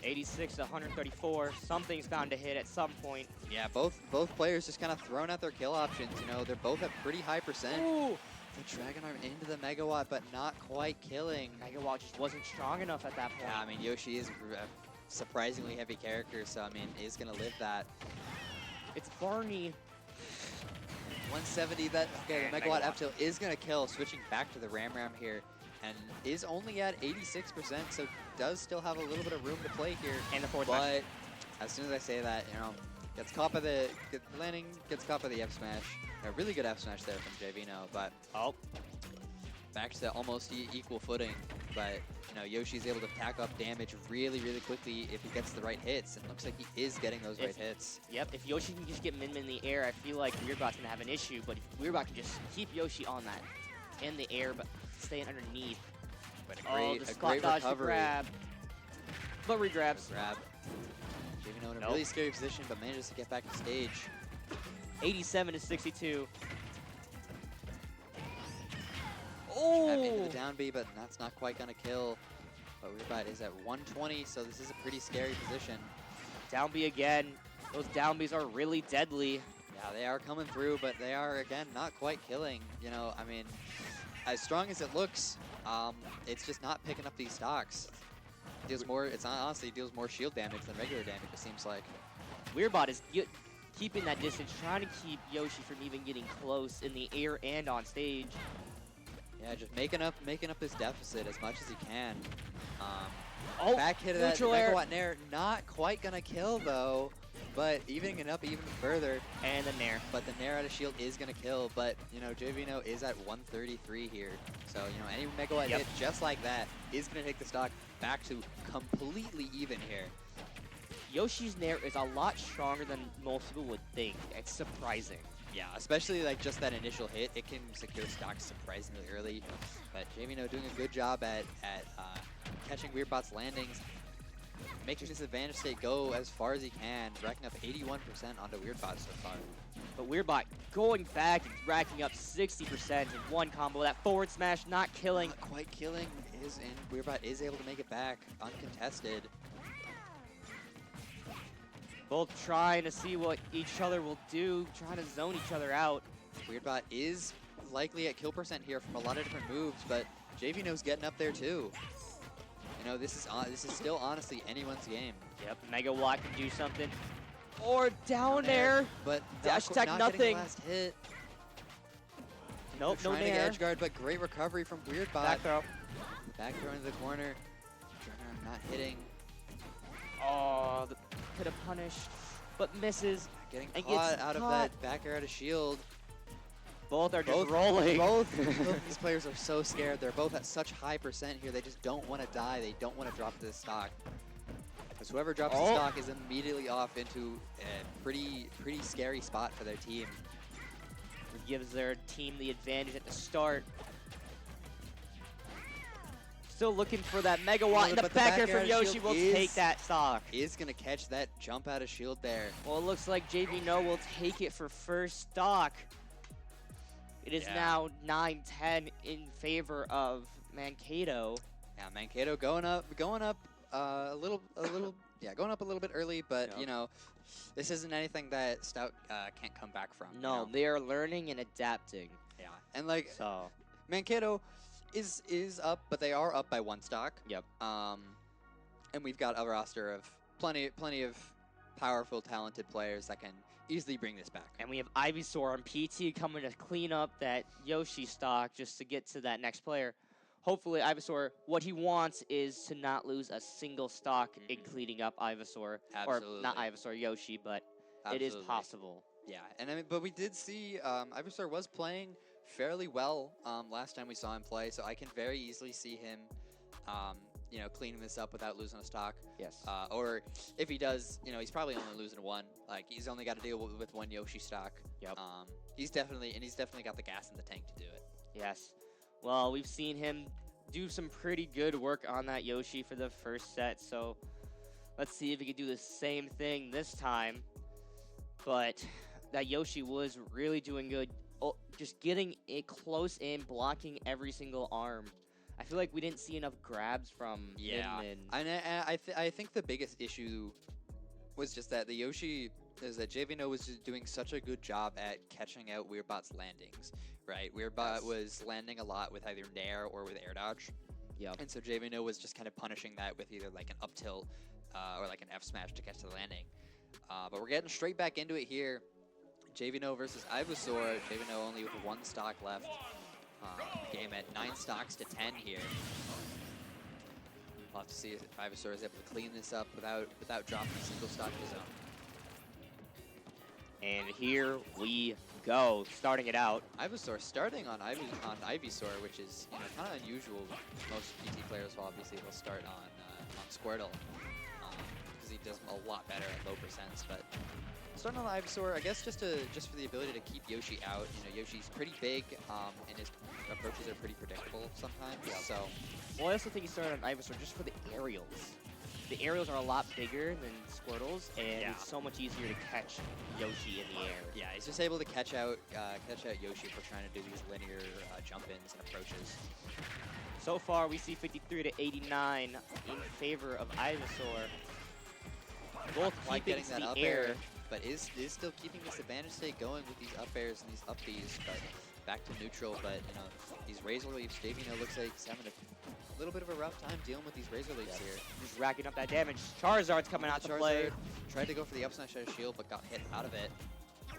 Speaker 3: 86 to 134. Something's bound to hit at some point.
Speaker 2: Yeah, both players just kind of throwing out their kill options. You know, they're both at pretty high percent.
Speaker 3: Ooh!
Speaker 2: The Dragon Arm into the Megawatt, but not quite killing.
Speaker 3: Megawatt just wasn't strong enough at that point.
Speaker 2: Yeah, I mean, Yoshi is a surprisingly heavy character, so I mean, is going to live that.
Speaker 3: It's Barney.
Speaker 2: 170, the Megawatt F tilt is going to kill, switching back to the Ram here, and is only at 86%, so does still have a little bit of room to play here.
Speaker 3: And the forward
Speaker 2: but
Speaker 3: smash.
Speaker 2: as soon as I say that, you know, gets caught by the F smash. A really good F smash there from JVino, but back to almost equal footing. But you know, Yoshi's able to tack up damage really quickly if he gets the right hits, and it looks like he is getting those right hits.
Speaker 3: Yep, if Yoshi can just get Min in the air, I feel like Weirdbot's gonna have an issue, but if Weirdbot can just keep Yoshi on that, in the air, but staying underneath.
Speaker 2: But
Speaker 3: The
Speaker 2: a
Speaker 3: spot
Speaker 2: great
Speaker 3: dodge to
Speaker 2: recovery.
Speaker 3: grab. But regrabs.
Speaker 2: Grab.
Speaker 5: JVNO in a
Speaker 3: Nope.
Speaker 5: really scary position, but manages to get back to stage.
Speaker 3: 87 to 62.
Speaker 5: Have into
Speaker 3: Oh!
Speaker 5: the down B, but that's not quite gonna kill. But Weirdbot is at 120, so this is a pretty scary position.
Speaker 3: Down B again. Those down Bs are really deadly.
Speaker 5: Yeah, they are coming through, but they are, again, not quite killing. You know, I mean, as strong as it looks, it's just not picking up these stocks. Deals more, it's honestly deals more shield damage than regular damage, it seems like.
Speaker 3: Weirdbot is keeping that distance, trying to keep Yoshi from even getting close in the air and on stage.
Speaker 5: Yeah, just making up this deficit as much as he can.
Speaker 3: Oh,
Speaker 5: Back hit of that
Speaker 3: neutral air.
Speaker 5: Megawatt Nair, not quite gonna kill though, but evening it up even further.
Speaker 3: And the Nair.
Speaker 5: But the Nair out of shield is gonna kill, but you know, JVNO is at 133 here. So, you know, any Megawatt hit just like that is gonna take the stock back to completely even here.
Speaker 3: Yoshi's Nair is a lot stronger than most people would think. It's surprising.
Speaker 5: Yeah, especially like just that initial hit, it can secure stocks surprisingly early. But JVNO doing a good job at catching Weirdbot's landings, making this advantage state go as far as he can, racking up 81% onto Weirdbot so far.
Speaker 3: But Weirdbot going back and racking up 60% in one combo. That forward smash not killing.
Speaker 5: Not quite killing, and Weirdbot is able to make it back uncontested.
Speaker 3: Both trying to see what each other will do, trying to zone each other out.
Speaker 5: Weirdbot is likely at kill percent here from a lot of different moves, but JVNO's getting up there too. You know, this is still honestly anyone's game.
Speaker 3: Yep, Megawatt can do something. Or down air.
Speaker 5: But
Speaker 3: Dash
Speaker 5: not,
Speaker 3: attack,
Speaker 5: not
Speaker 3: nothing.
Speaker 5: getting the last hit.
Speaker 3: Nope, no
Speaker 5: Trying to get
Speaker 3: nair.
Speaker 5: edge guard, but great recovery from Weirdbot.
Speaker 3: Back throw.
Speaker 5: Back throw into the corner. Not hitting.
Speaker 3: Oh, could have punished, but misses.
Speaker 5: Getting
Speaker 3: And
Speaker 5: caught
Speaker 3: gets
Speaker 5: out of
Speaker 3: caught.
Speaker 5: that back air out of shield.
Speaker 3: Both are just rolling.
Speaker 5: Both of these players are so scared. They're both at such high percent here. They just don't want to die. They don't want to drop this stock. Because whoever drops the stock is immediately off into a pretty scary spot for their team.
Speaker 3: It gives their team the advantage at the start. Still looking for that Megawatt, and the
Speaker 5: But
Speaker 3: back air
Speaker 5: out
Speaker 3: from
Speaker 5: of
Speaker 3: Yoshi
Speaker 5: shield
Speaker 3: will take that stock.
Speaker 5: Is going to catch that jump out of shield there.
Speaker 3: Well, it looks like JVNO will take it for first stock. It is now 9-10 in favor of Mankato.
Speaker 5: Yeah, Mankato going up a little bit early, but you know, this isn't anything that Stout can't come back from.
Speaker 3: No,
Speaker 5: you know?
Speaker 3: they are learning and adapting.
Speaker 5: Yeah, and like
Speaker 3: So,
Speaker 5: Mankato is up, but they are up by one stock.
Speaker 3: yep.
Speaker 5: And we've got a roster of plenty of powerful, talented players that can easily bring this back.
Speaker 3: And we have Ivysaur on PT coming to clean up that Yoshi stock just to get to that next player. Hopefully, Ivysaur, what he wants is to not lose a single stock in cleaning up Ivysaur.
Speaker 5: Absolutely.
Speaker 3: Or not Ivysaur, Yoshi, but it is possible.
Speaker 5: Yeah, and I mean, but we did see Ivysaur was playing fairly well last time we saw him play, so I can very easily see him, you know, cleaning this up without losing a stock.
Speaker 3: Yes.
Speaker 5: Or if he does, you know, he's probably only losing one. Like he's only got to deal with one Yoshi stock.
Speaker 3: Yep.
Speaker 5: He's definitely got the gas in the tank to do it.
Speaker 3: Yes. Well, we've seen him do some pretty good work on that Yoshi for the first set, so let's see if he can do the same thing this time. But that Yoshi was really doing good, just getting it close in, blocking every single arm. I feel like we didn't see enough grabs from him. And
Speaker 5: I think the biggest issue was just that the Yoshi is that JVNO was just doing such a good job at catching out Weirdbot's landings, right? Weirdbot was landing a lot with either Nair or with air dodge.
Speaker 3: Yep.
Speaker 5: And so JVNO was just kind of punishing that with either like an up tilt or like an F smash to catch the landing. But we're getting straight back into it here. JVNO versus Ivysaur. JVNO only with one stock left. Game at 9 stocks to 10 here. We'll have to see if Ivysaur is able to clean this up without dropping a single stock to his own.
Speaker 3: And here we go, starting it out.
Speaker 5: Ivysaur starting on Ivysaur, which is kind of unusual. Most PT players will obviously start on Squirtle because he does a lot better at low percents. But starting on Ivysaur, I guess just for the ability to keep Yoshi out. Yoshi's pretty big, and his approaches are pretty predictable sometimes. So,
Speaker 3: Well, I also think he started on Ivysaur just for the aerials. the aerials are a lot bigger than Squirtle's, and
Speaker 5: Yeah.
Speaker 3: it's so much easier to catch Yoshi in the air.
Speaker 5: Yeah, he's just able to catch out Yoshi for trying to do these linear jump-ins and approaches.
Speaker 3: So far, we see 53 to 89 in favor of Ivysaur. Both
Speaker 5: Like
Speaker 3: keeping
Speaker 5: getting that
Speaker 3: the
Speaker 5: up
Speaker 3: air.
Speaker 5: air, but is still keeping this advantage state going with these up airs and these up Bs, but back to neutral. But you know, these Razor Leafs, Davino looks like he's having a little bit of a rough time dealing with these Razor Leafs here.
Speaker 3: Just racking up that damage. Charizard's coming out to play.
Speaker 5: Charizard tried to go for the up smash out of shield, but got hit out of it.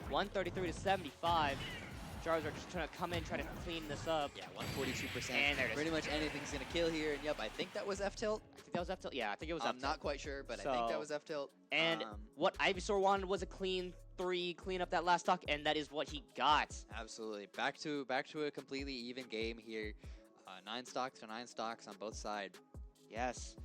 Speaker 3: 133 to 75. Charizard just trying to come in, trying to clean this up.
Speaker 5: Yeah, 142%.
Speaker 3: And there it is.
Speaker 5: Pretty much anything's gonna kill here. And yep, I think that was F tilt.
Speaker 3: I think that was up tilt. Yeah, I think it was up
Speaker 5: I'm
Speaker 3: tilt.
Speaker 5: not quite sure, but I think
Speaker 3: So-
Speaker 5: that was F tilt.
Speaker 3: And what Ivysaur wanted was a clean 3, clean up that last stock, and that is what he got.
Speaker 5: Absolutely. Back to a completely even game here. 9 stocks to 9 stocks on both sides.
Speaker 3: Yes.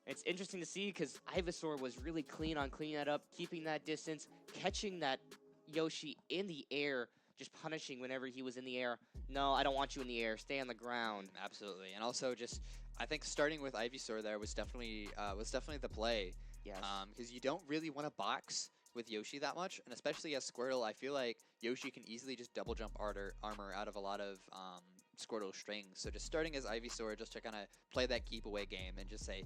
Speaker 3: It's interesting to see because Ivysaur was really clean on cleaning that up, keeping that distance, catching that Yoshi in the air, just punishing whenever he was in the air. No, I don't want you in the air. Stay on the ground.
Speaker 5: Absolutely. And also just I think starting with Ivysaur there was definitely the play.
Speaker 3: Yes.
Speaker 5: Because you don't really want to box with Yoshi that much, and especially as Squirtle, I feel like Yoshi can easily just double jump armor out of a lot of Squirtle strings. So just starting as Ivysaur just to kind of play that keep away game and just say,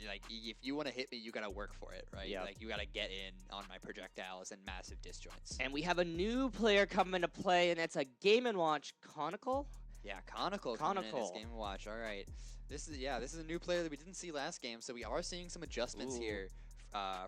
Speaker 5: like, if you want to hit me, you gotta work for it, right?
Speaker 3: Yep.
Speaker 5: Like you gotta get in on my projectiles and massive disjoints.
Speaker 3: And we have a new player coming into play, and it's a Game & Watch Conical.
Speaker 5: Yeah, Conical coming in this
Speaker 3: Conical.
Speaker 5: Game & Watch. All right, this is a new player that we didn't see last game, so we are seeing some adjustments
Speaker 3: Ooh.
Speaker 5: here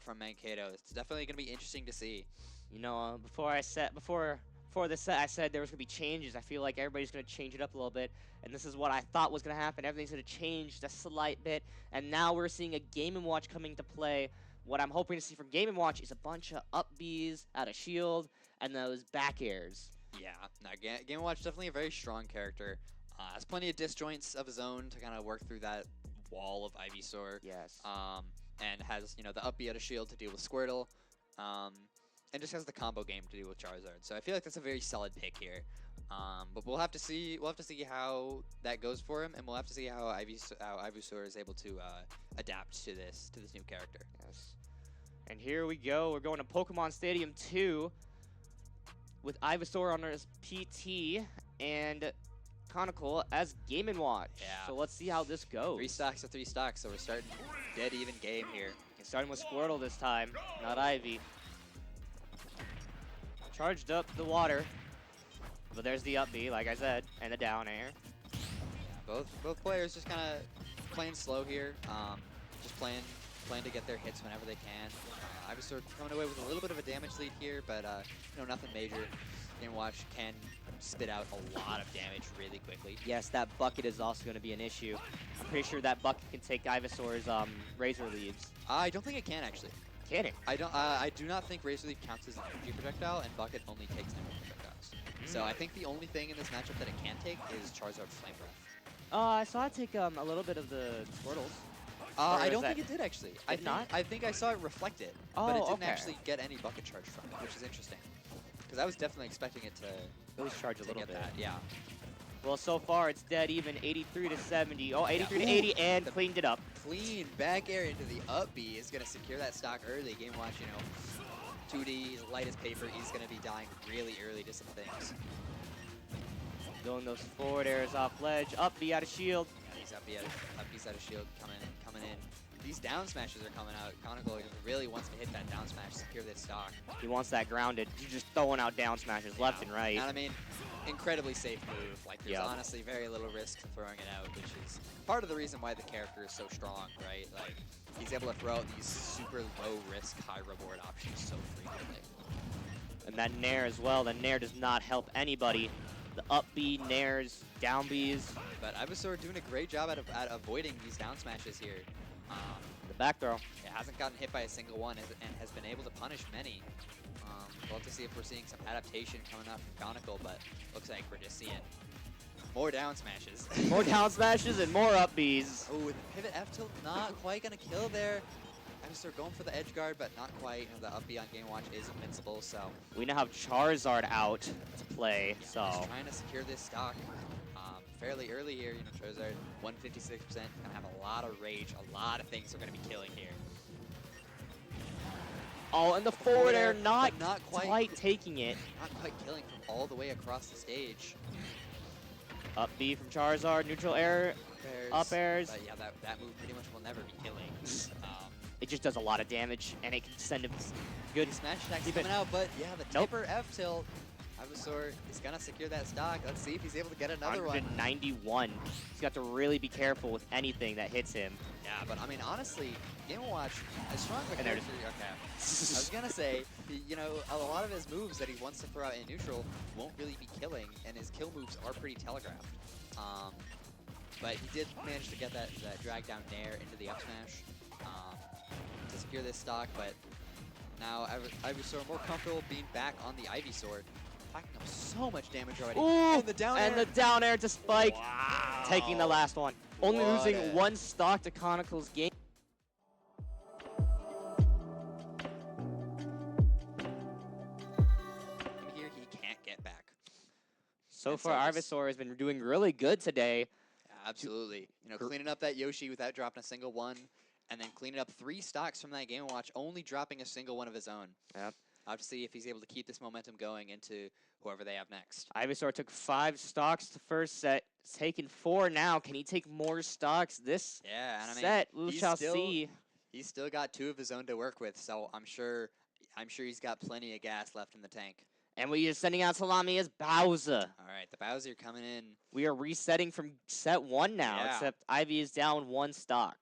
Speaker 5: from Mankato. It's definitely gonna be interesting to see.
Speaker 3: You know, before the set, I said there was gonna be changes. I feel like everybody's gonna change it up a little bit, and this is what I thought was gonna happen. Everything's gonna change just a slight bit, and now we're seeing a Game & Watch coming to play. What I'm hoping to see from Game & Watch is a bunch of up Bs out of shield and those back airs.
Speaker 5: Yeah, no, Game & Watch definitely a very strong character. Has plenty of disjoints of his own to kind of work through that wall of Ivysaur.
Speaker 3: Yes.
Speaker 5: And has, you know, the up B out of shield to deal with Squirtle. And just has the combo game to deal with Charizard. So I feel like that's a very solid pick here. But we'll have to see how that goes for him, and we'll have to see how Ivysaur is able to adapt to this new character.
Speaker 3: Yes. And here we go. We're going to Pokemon Stadium 2 with Ivysaur on his PT and Conical as Game & Watch.
Speaker 5: Yeah.
Speaker 3: So let's see how this goes.
Speaker 5: 3 stocks to 3 stocks, so we're starting dead even game here.
Speaker 3: Starting with Squirtle this time, not Ivy. Charged up the water, but there's the up B, like I said, and the down air.
Speaker 5: Both players just kind of playing slow here, just playing to get their hits whenever they can. Ivysaur coming away with a little bit of a damage lead here, but you know, nothing major. Game & Watch can spit out a lot of damage really quickly.
Speaker 3: Yes, that bucket is also going to be an issue. I'm pretty sure that bucket can take Ivysaur's Razor Leaves.
Speaker 5: I don't think it can actually.
Speaker 3: Can it?
Speaker 5: I do not think Razor Leaf counts as an energy projectile, and Bucket only takes energy projectiles. So I think the only thing in this matchup that it can take is Charizard Flame Breath.
Speaker 3: I saw it take a little bit of the Squirtles.
Speaker 5: I
Speaker 3: is
Speaker 5: don't
Speaker 3: that-
Speaker 5: think it did actually. I think I saw it reflect it, but
Speaker 3: Oh,
Speaker 5: it didn't
Speaker 3: okay.
Speaker 5: actually get any bucket charge from it, which is interesting. Because I was definitely expecting it to
Speaker 3: At least charge a little
Speaker 5: get
Speaker 3: bit.
Speaker 5: that. Yeah.
Speaker 3: Well, so far it's dead even, 83 to 70. Oh, 83 to
Speaker 5: Ooh,
Speaker 3: 80, and
Speaker 5: the-
Speaker 3: cleaned it up.
Speaker 5: Clean back air into the up B is going to secure that stock early. Game Watch, you know, 2D, he's light as paper. He's going to be dying really early to some things.
Speaker 3: Doing those forward airs off ledge, up B out of shield.
Speaker 5: Yeah, he's up B's out of shield coming in. These down smashes are coming out. Conical really wants to hit that down smash, secure this stock.
Speaker 3: He wants that grounded. You're just throwing out down smashes left and right.
Speaker 5: And I mean, incredibly safe move. Like, there's
Speaker 3: Yeah.
Speaker 5: honestly very little risk to throwing it out, which is part of the reason why the character is so strong, right? Like, he's able to throw out these super low risk, high reward options so frequently.
Speaker 3: And that Nair as well. The Nair does not help anybody. The up B, Nairs, down Bs,
Speaker 5: But Ivysaur doing a great job at avoiding these down smashes here.
Speaker 3: the back throw.
Speaker 5: It hasn't gotten hit by a single one and has been able to punish many. We'll have to see if we're seeing some adaptation coming out from Conical, but looks like we're just seeing more down smashes.
Speaker 3: More down smashes and more up Bs.
Speaker 5: Oh, the pivot F tilt not quite gonna kill there. Ivysaur going for the edge guard, but not quite. You know, the up B on Game Watch is invincible, so
Speaker 3: We now have Charizard out to play,
Speaker 5: just
Speaker 3: so
Speaker 5: trying to secure this stock fairly early here. You know, Charizard 156%, gonna have a lot of rage. A lot of things are gonna be killing here.
Speaker 3: Oh, and the forward air not,
Speaker 5: but not
Speaker 3: quite taking it.
Speaker 5: Not quite killing from all the way across the stage.
Speaker 3: Up B from Charizard, neutral air, up airs.
Speaker 5: But yeah, that move pretty much will never be killing.
Speaker 3: It just does a lot of damage, and it can send him good.
Speaker 5: Smash attacks
Speaker 3: Keep it.
Speaker 5: coming out, but yeah, the
Speaker 3: Nope.
Speaker 5: Tipper F tilt. Ivysaur is gonna secure that stock. Let's see if he's able to get another one.
Speaker 3: 191. He's got to really be careful with anything that hits him.
Speaker 5: Yeah, but I mean, honestly, Game & Watch, as strong of a
Speaker 3: And there it
Speaker 5: character, okay. I was gonna say, you know, a lot of his moves that he wants to throw out in neutral won't really be killing, and his kill moves are pretty telegraphed. But he did manage to get that drag down nair into the up smash to secure this stock, but now Ivysaur more comfortable being back on the Ivysaur, packing up so much damage already.
Speaker 3: Ooh,
Speaker 5: And the down
Speaker 3: and
Speaker 5: air.
Speaker 3: the down air to Spike,
Speaker 5: Wow.
Speaker 3: taking the last one. Only
Speaker 5: What
Speaker 3: losing
Speaker 5: a-
Speaker 3: one stock to Conical's game.
Speaker 5: Here he can't get back.
Speaker 3: So
Speaker 5: And
Speaker 3: far,
Speaker 5: so this-
Speaker 3: Ivysaur has been doing really good today.
Speaker 5: Absolutely. You know, cleaning up that Yoshi without dropping a single one, and then cleaning up 3 stocks from that Game & Watch, only dropping a single one of his own.
Speaker 3: Yep.
Speaker 5: I'll have to see if he's able to keep this momentum going into whoever they have next.
Speaker 3: Ivysaur took 5 stocks the first set. It's taken 4 now. Can he take more stocks this
Speaker 5: Yeah, and I mean,
Speaker 3: set? We
Speaker 5: he's
Speaker 3: shall
Speaker 5: still-
Speaker 3: see.
Speaker 5: He's still got 2 of his own to work with, so I'm sure he's got plenty of gas left in the tank.
Speaker 3: And we are sending out Salami as Bowser.
Speaker 5: All right, the Bowser coming in.
Speaker 3: We are resetting from set 1 now,
Speaker 5: Yeah.
Speaker 3: except Ivy is down 1 stock.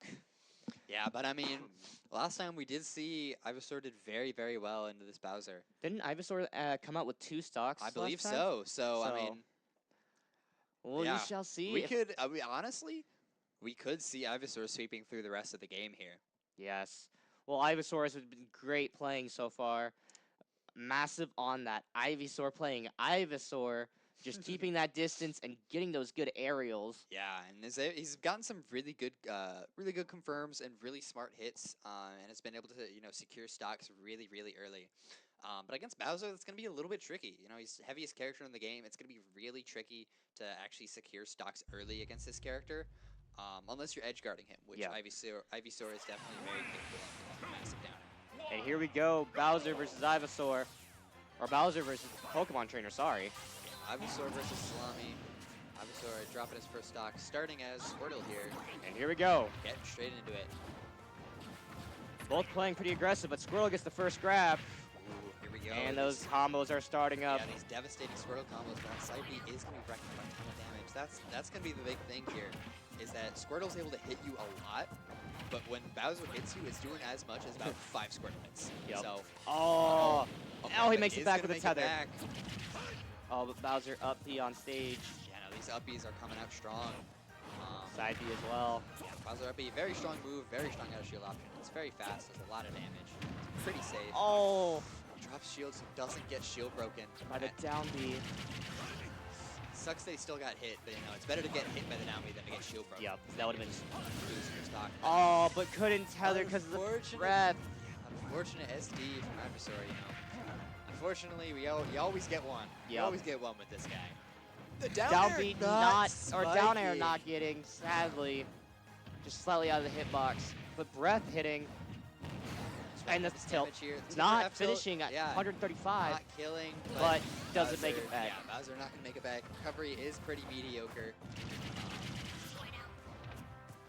Speaker 5: Yeah, but I mean, last time we did see Ivysaur did very, very well into this Bowser.
Speaker 3: Didn't Ivysaur come out with 2 stocks?
Speaker 5: I
Speaker 3: last
Speaker 5: believe
Speaker 3: time?
Speaker 5: so. So, I
Speaker 3: So,
Speaker 5: mean,
Speaker 3: Well,
Speaker 5: yeah,
Speaker 3: we shall see.
Speaker 5: we
Speaker 3: if-
Speaker 5: could, honestly, we could see Ivysaur sweeping through the rest of the game here.
Speaker 3: Yes. Well, Ivysaur has been great playing so far. Massive on that Ivysaur playing Ivysaur, just keeping that distance and getting those good aerials.
Speaker 5: Yeah, and he's gotten some really good confirms and really smart hits, and has been able to secure stocks really, really early. But against Bowser, it's gonna be a little bit tricky. You know, he's the heaviest character in the game. It's gonna be really tricky to actually secure stocks early against this character, unless you're edge guarding him, which
Speaker 3: Yeah.
Speaker 5: Ivysaur is definitely very capable of a massive downer.
Speaker 3: And here we go, Bowser versus Ivysaur. Or Bowser versus Pokemon Trainer, sorry.
Speaker 5: Ivysaur versus Salami. Ivysaur dropping his first stock, starting as Squirtle here,
Speaker 3: And here we go.
Speaker 5: getting straight into it.
Speaker 3: Both playing pretty aggressive, but Squirrel gets the first grab.
Speaker 5: Ooh, here we go.
Speaker 3: And those combos are starting up.
Speaker 5: Yeah, these devastating Squirtle combos, but that side B is going to be wrecking a ton of damage. That's going to be the big thing here, is that Squirtle's able to hit you a lot, but when Bowser hits you, it's doing as much as about 5 Squirtle hits.
Speaker 3: Yep.
Speaker 5: So,
Speaker 3: Oh,
Speaker 5: okay,
Speaker 3: oh, he
Speaker 5: but
Speaker 3: makes it
Speaker 5: is
Speaker 3: back
Speaker 5: gonna
Speaker 3: with a
Speaker 5: make it
Speaker 3: tether.
Speaker 5: back.
Speaker 3: Oh, but Bowser up B on stage.
Speaker 5: Yeah, no, these uppies are coming out strong.
Speaker 3: Side B as well.
Speaker 5: Yeah, Bowser up B, very strong move, very strong out of shield option. It's very fast, does a lot of damage. Pretty safe.
Speaker 3: Oh,
Speaker 5: Drops shields, doesn't get shield broken.
Speaker 3: by the down B.
Speaker 5: Sucks they still got hit, but it's better to get hit by the down B than to get shield broken.
Speaker 3: Yep, that would have been.
Speaker 5: Lose your stock.
Speaker 3: Oh, but couldn't tether because of the
Speaker 5: Unfortunate-
Speaker 3: breath.
Speaker 5: Unfortunate SD from Ivysaur, Unfortunately, you always get one. You
Speaker 3: Yep.
Speaker 5: always get one with this guy. The down,
Speaker 3: Down
Speaker 5: air
Speaker 3: B
Speaker 5: not
Speaker 3: or down air
Speaker 5: spiky.
Speaker 3: not getting, sadly. Just slightly out of the hitbox. But breath hitting,
Speaker 5: Just
Speaker 3: and the
Speaker 5: this
Speaker 3: tilt.
Speaker 5: damage here. Tipper
Speaker 3: not
Speaker 5: F tilt,
Speaker 3: finishing at
Speaker 5: yeah,
Speaker 3: 135.
Speaker 5: Not killing,
Speaker 3: but doesn't make it
Speaker 5: Bowser-
Speaker 3: back.
Speaker 5: Yeah, Bowser not gonna make it back. Recovery is pretty mediocre.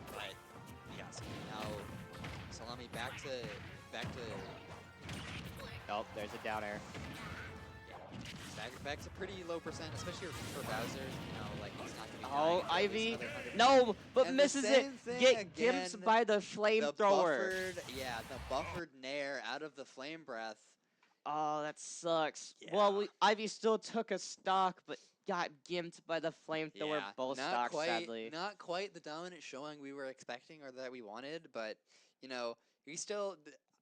Speaker 5: But yes, now Salami back to
Speaker 3: Oh, there's a down air.
Speaker 5: back to pretty low percent, especially for Bowser. Like he's not gonna be
Speaker 3: Oh,
Speaker 5: dying until at least
Speaker 3: Ivy.
Speaker 5: another 100%.
Speaker 3: No, but
Speaker 5: And the
Speaker 3: misses it.
Speaker 5: same thing
Speaker 3: Get gimped
Speaker 5: again,
Speaker 3: by the
Speaker 5: The
Speaker 3: flamethrower.
Speaker 5: buffered nair out of the flame breath.
Speaker 3: Oh, that sucks. Well,
Speaker 5: Yeah.
Speaker 3: Ivy still took a stock, but got gimped by the flamethrower both stocks, sadly.
Speaker 5: Not quite the dominant showing we were expecting or that we wanted, but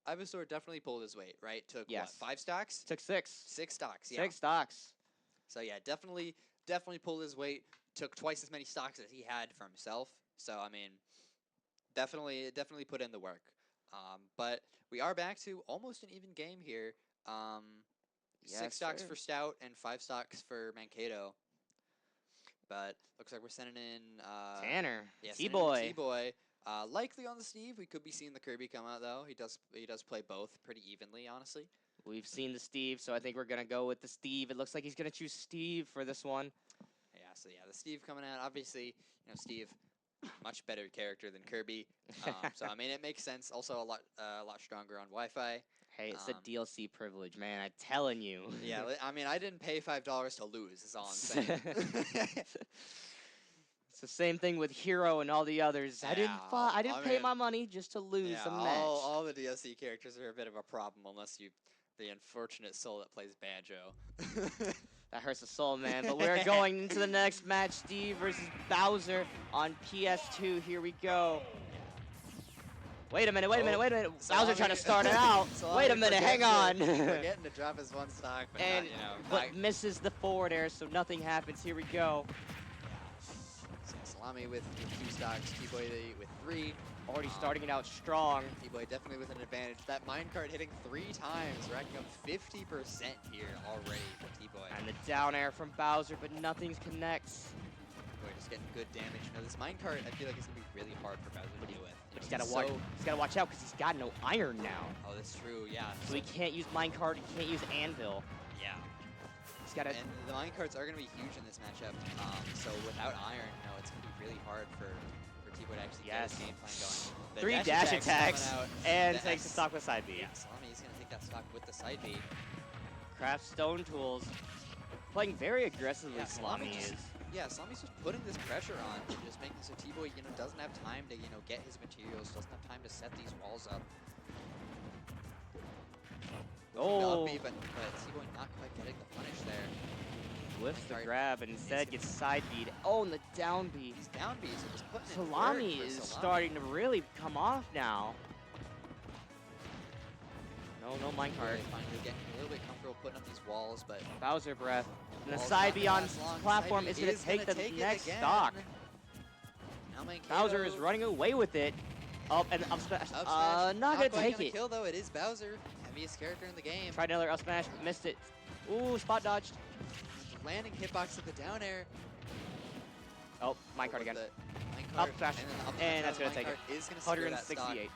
Speaker 5: Ivysaur definitely pulled his weight, right? Took
Speaker 3: Yes.
Speaker 5: what, 5 stocks?
Speaker 3: Took 6.
Speaker 5: 6 stocks, yeah.
Speaker 3: 6 stocks.
Speaker 5: So yeah, definitely pulled his weight. Took twice as many stocks as he had for himself. So I mean, definitely put in the work. But we are back to almost an even game here. 6
Speaker 3: Yes,
Speaker 5: stocks
Speaker 3: sir.
Speaker 5: for Stout and 5 stocks for Mankato. But looks like we're sending in
Speaker 3: Tanner.
Speaker 5: yeah, sending in
Speaker 3: T-Boy.
Speaker 5: T-Boy. Likely on the Steve. We could be seeing the Kirby come out though. He does play both pretty evenly, honestly.
Speaker 3: We've seen the Steve, so I think we're gonna go with the Steve. It looks like he's gonna choose Steve for this one.
Speaker 5: Yeah. So yeah, the Steve coming out. Obviously, Steve, much better character than Kirby. So I mean, it makes sense. Also a lot stronger on Wi-Fi.
Speaker 3: Hey, it's a DLC privilege, man. I'm telling you.
Speaker 5: Yeah. I mean, I didn't pay $5 to lose. Is all I'm saying.
Speaker 3: It's the same thing with Hero and all the others. I didn't
Speaker 5: I
Speaker 3: pay
Speaker 5: mean,
Speaker 3: my money just to lose
Speaker 5: yeah,
Speaker 3: a match.
Speaker 5: all the DLC characters are a bit of a problem unless you, the unfortunate soul that plays Banjo.
Speaker 3: That hurts the soul, man. But we're going into the next match, Steve versus Bowser on PS2. Here we go. Wait a minute. Bowser
Speaker 5: Salami-
Speaker 3: trying to start it out.
Speaker 5: Salami
Speaker 3: Wait a minute, hang on.
Speaker 5: Forgetting to drop his one stock, but
Speaker 3: And
Speaker 5: not,
Speaker 3: misses the forward air, so nothing happens. Here we go.
Speaker 5: So Salami with 2 stocks, T-Boy with 3.
Speaker 3: Already starting it out strong.
Speaker 5: T-Boy definitely with an advantage. That minecart hitting 3 times, racking up 50% here already for T-Boy.
Speaker 3: And the down air from Bowser, but nothing connects.
Speaker 5: T-Boy just getting good damage. This minecart, I feel like it's gonna be really hard for Bowser to deal with.
Speaker 3: But he's gotta watch out because he's got no iron now.
Speaker 5: Oh, that's true. Yeah.
Speaker 3: So he can't use minecart. He can't use anvil.
Speaker 5: Yeah.
Speaker 3: He's gotta.
Speaker 5: And the minecarts are going to be huge in this matchup. So without iron, it's going to be really hard for T-Boy to actually get his game plan going. The
Speaker 3: 3 dash attacks
Speaker 5: coming out.
Speaker 3: and
Speaker 5: The
Speaker 3: takes the
Speaker 5: S-
Speaker 3: stock with side B.
Speaker 5: Yeah, Salami is going to take that stock with the side B.
Speaker 3: Craft stone tools. Playing very aggressively,
Speaker 5: Yeah,
Speaker 3: Salami
Speaker 5: Salami
Speaker 3: is.
Speaker 5: Yeah, Salami's just putting this pressure on, and just making so T-Boy, doesn't have time to, get his materials, doesn't have time to set these walls up.
Speaker 3: Oh.
Speaker 5: But T-Boy not quite getting the punish there.
Speaker 3: Whiffs the
Speaker 5: Sorry.
Speaker 3: grab and instead gets side beat. Oh, and the down B.
Speaker 5: He's down B, so just putting in
Speaker 3: Salami
Speaker 5: work for
Speaker 3: is
Speaker 5: Salami.
Speaker 3: starting to really come off now. No minecart.
Speaker 5: Finally getting a little bit comfortable putting up these walls, but
Speaker 3: Bowser breath. And the
Speaker 5: walls
Speaker 3: side
Speaker 5: not
Speaker 3: B
Speaker 5: gonna
Speaker 3: on
Speaker 5: last long.
Speaker 3: platform
Speaker 5: Side
Speaker 3: is
Speaker 5: B
Speaker 3: going to take the
Speaker 5: it
Speaker 3: next
Speaker 5: again.
Speaker 3: stock.
Speaker 5: Now Mankato,
Speaker 3: Bowser is running away with it. Oh, and up smash.
Speaker 5: up smash.
Speaker 3: Not gonna
Speaker 5: quite
Speaker 3: take
Speaker 5: gonna
Speaker 3: it.
Speaker 5: kill though. It is Bowser, heaviest character in the game.
Speaker 3: Tried another up smash, but missed it. Ooh, spot dodged.
Speaker 5: Landing hitbox at the down air.
Speaker 3: Oh, minecart again.
Speaker 5: Minecart,
Speaker 3: Up smash.
Speaker 5: and, then the up
Speaker 3: And
Speaker 5: smash
Speaker 3: that's
Speaker 5: out
Speaker 3: gonna
Speaker 5: of
Speaker 3: take it.
Speaker 5: minecart is gonna secure that stock.
Speaker 3: 168.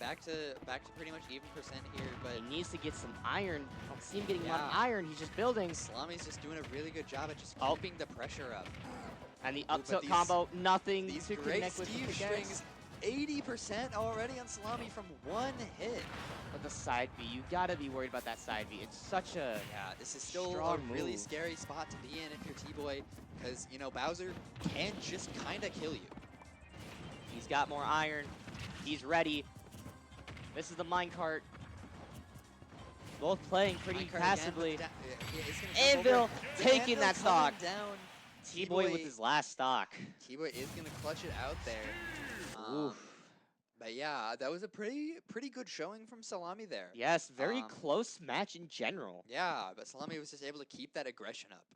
Speaker 5: Back to pretty much even percent here, but
Speaker 3: He needs to get some iron. I don't see him getting a lot of
Speaker 5: Yeah.
Speaker 3: iron. He's just building.
Speaker 5: Salami's just doing a really good job at just
Speaker 3: Oh.
Speaker 5: keeping the pressure up.
Speaker 3: And the
Speaker 5: Ooh,
Speaker 3: up
Speaker 5: but
Speaker 3: tilt
Speaker 5: these-
Speaker 3: combo, nothing
Speaker 5: These
Speaker 3: to
Speaker 5: great
Speaker 3: connect with the
Speaker 5: Steve
Speaker 3: pickaxe.
Speaker 5: strings, 80% already on Salami from 1 hit.
Speaker 3: But the side B, you gotta be worried about that side B. It's such a
Speaker 5: Yeah, this is still a
Speaker 3: strong
Speaker 5: really
Speaker 3: move.
Speaker 5: scary spot to be in if you're T-Boy, because, Bowser can just kind of kill you.
Speaker 3: He's got more iron. He's ready. This is the minecart. Both playing pretty
Speaker 5: Minecart again,
Speaker 3: passively.
Speaker 5: but it's gonna jump
Speaker 3: Anvil
Speaker 5: over.
Speaker 3: taking
Speaker 5: Anvil
Speaker 3: that stock.
Speaker 5: coming down.
Speaker 3: T-Boy with his last stock.
Speaker 5: T-Boy is gonna clutch it out there.
Speaker 3: Oof.
Speaker 5: But yeah, that was a pretty good showing from Salami there.
Speaker 3: Yes, very
Speaker 5: Um,
Speaker 3: close match in general.
Speaker 5: Yeah, but Salami was just able to keep that aggression up,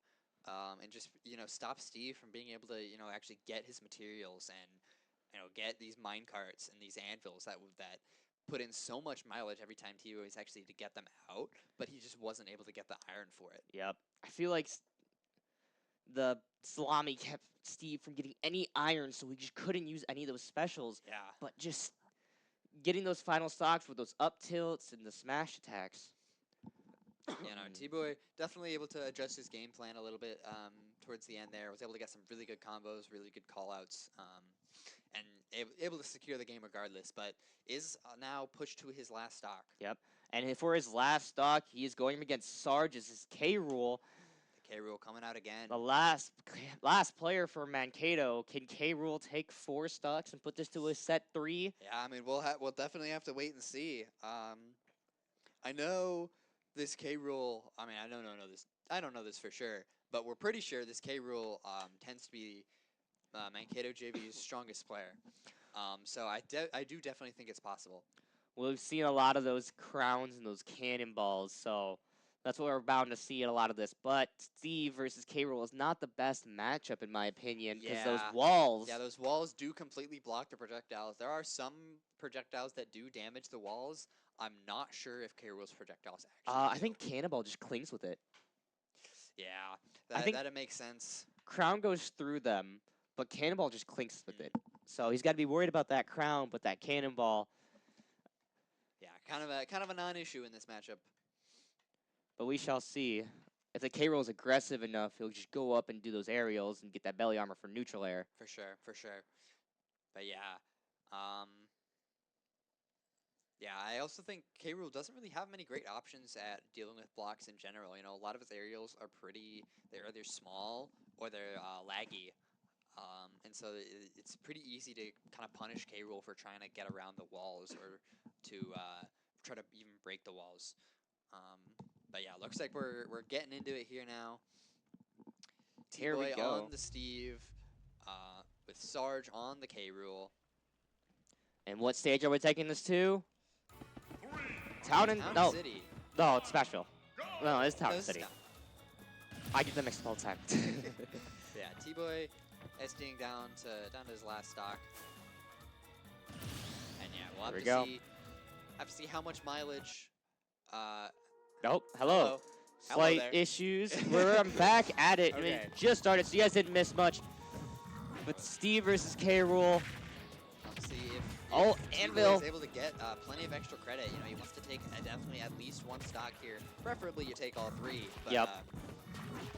Speaker 5: and just stop Steve from being able to actually get his materials and get these mine carts and these anvils that put in so much mileage every time T was actually to get them out, but he just wasn't able to get the iron for it.
Speaker 3: Yep. I feel like the Salami kept Steve from getting any iron, so he just couldn't use any of those specials.
Speaker 5: Yeah.
Speaker 3: But just getting those final stocks with those up tilts and the smash attacks.
Speaker 5: T-Boy definitely able to adjust his game plan a little bit towards the end there. Was able to get some really good combos, really good call-outs, and able to secure the game regardless, but is now pushed to his last stock.
Speaker 3: Yep. And for his last stock, he is going against Sarge as his K Rule.
Speaker 5: The K rule coming out again.
Speaker 3: The last player for Mankato. Can K Rule take 4 stocks and put this to a set 3?
Speaker 5: Yeah, I mean we'll definitely have to wait and see. I know this K rule. I mean I don't know this for sure, but we're pretty sure this K rule tends to be Mankato JV's strongest player. So I do definitely think it's possible.
Speaker 3: Well, we've seen a lot of those crowns and those cannonballs, so that's what we're bound to see in a lot of this. But Steve versus K Rule is not the best matchup in my opinion because those
Speaker 5: Yeah.
Speaker 3: walls.
Speaker 5: Yeah, those walls do completely block the projectiles. There are some projectiles that do damage the walls. I'm not sure if K rule's projectiles actually.
Speaker 3: I
Speaker 5: do.
Speaker 3: think Cannonball just clings with it.
Speaker 5: Yeah,
Speaker 3: I think-
Speaker 5: that makes sense.
Speaker 3: Crown goes through them, but Cannonball just clings with it. So he's got to be worried about that crown, but that cannonball.
Speaker 5: Yeah, kind of a non-issue in this matchup.
Speaker 3: But we shall see. If the K-Roll is aggressive enough, he'll just go up and do those aerials and get that belly armor for neutral air.
Speaker 5: For sure, for sure. But yeah, yeah, I also think K-Rool doesn't really have many great options at dealing with blocks in general. You know, a lot of his aerials are they're either small or they're laggy. And so it's pretty easy to kind of punish K-Rool for trying to get around the walls or to try to even break the walls. But yeah, looks like we're getting into it here now.
Speaker 3: Here we
Speaker 5: T-Boy
Speaker 3: go.
Speaker 5: on the Steve, with Sarge on the K-Rool.
Speaker 3: And what stage are we taking this to? Town and
Speaker 5: Town
Speaker 3: no,
Speaker 5: City.
Speaker 3: no, it's special. No, it's Town
Speaker 5: No, this is
Speaker 3: City.
Speaker 5: Town.
Speaker 3: I get them mixed up all the time.
Speaker 5: Yeah, T-Boy SDing down to his last stock. And yeah, we'll
Speaker 3: Here we
Speaker 5: have
Speaker 3: go.
Speaker 5: to see how much mileage.
Speaker 3: Nope. Hello.
Speaker 5: Hello
Speaker 3: Slight
Speaker 5: there.
Speaker 3: issues. We're back at it.
Speaker 5: Okay.
Speaker 3: It just started, so you guys didn't miss much. But Steve versus K-Rool.
Speaker 5: Let's see if
Speaker 3: Oh,
Speaker 5: T-Boy
Speaker 3: Anvil.
Speaker 5: is able to get plenty of extra credit. You know, he wants to take definitely at least one stock here. Preferably you take all three. But,
Speaker 3: Yep.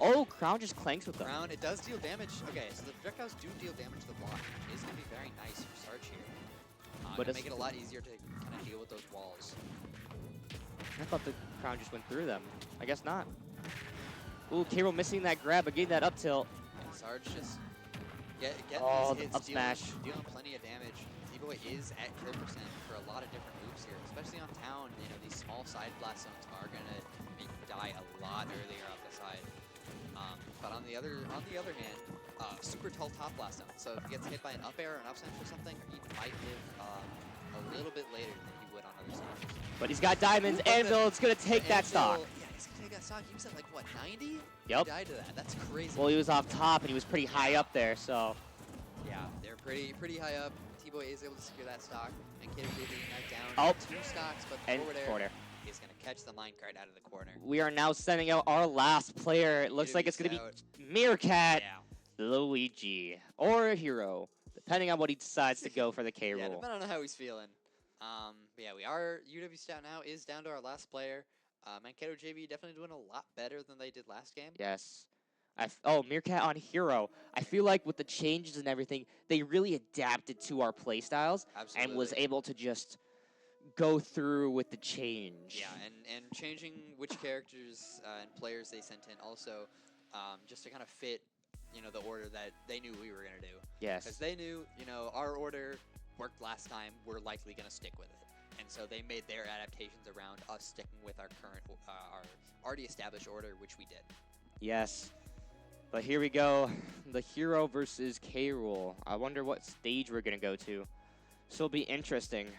Speaker 3: Oh, Crown just clanks with them.
Speaker 5: Crown, it does deal damage. Okay, so the projectiles do deal damage to the block. It is going to be very nice for Sarge here.
Speaker 3: But
Speaker 5: Gonna
Speaker 3: it's-
Speaker 5: make it a lot easier to kind of deal with those walls.
Speaker 3: I thought the Crown just went through them. I guess not. Ooh, K-Rool missing that grab, but getting that up tilt.
Speaker 5: And Sarge just getting
Speaker 3: Oh,
Speaker 5: these
Speaker 3: the
Speaker 5: hits,
Speaker 3: up smash.
Speaker 5: dealing plenty of damage. T-Boy is at kill percent for a lot of different moves here, especially on Town. You know, these small side blast zones are gonna make you die a lot earlier off the side. But on the other hand, super tall top blast zone. So if he gets hit by an up air or an up smash or something, he might live a little bit later than he would on other stages.
Speaker 3: But he's got diamonds.
Speaker 5: Ooh, but
Speaker 3: Anvil, it's going to take that stock.
Speaker 5: Yeah, he's gonna take that stock. He was at like what, 90?
Speaker 3: Yep.
Speaker 5: He died to that. That's crazy.
Speaker 3: Well, he was off top, and he was pretty high up there, so.
Speaker 5: Yeah, they're pretty high up. T-Boy is able to secure that stock, and Kato down
Speaker 3: Oh.
Speaker 5: 2 stocks, but the
Speaker 3: And
Speaker 5: forward air
Speaker 3: air.
Speaker 5: is gonna catch the minecart out of the corner.
Speaker 3: We are now sending out our last player. It looks like it's going to be Meerkat,
Speaker 5: Yeah.
Speaker 3: Luigi, or a hero, depending on what he decides to go for the
Speaker 5: Yeah,
Speaker 3: K-Rool.
Speaker 5: depending on how he's feeling. But yeah, we are UW-Stout now is down to our last player. Mankato JV definitely doing a lot better than they did last game.
Speaker 3: Yes. Oh, Meerkat on hero. I feel like with the changes and everything, they really adapted to our playstyles
Speaker 5: Absolutely.
Speaker 3: and was able to just go through with the change.
Speaker 5: Yeah, and changing which characters and players they sent in also, just to kind of fit, you know, the order that they knew we were gonna do. Because
Speaker 3: Yes.
Speaker 5: they knew, you know, our order worked last time. We're likely gonna stick with it, and so they made their adaptations around us sticking with our current, our already established order, which we did.
Speaker 3: Yes. But here we go. The hero versus K-Rool. I wonder what stage we're going to go to. So it'll be interesting.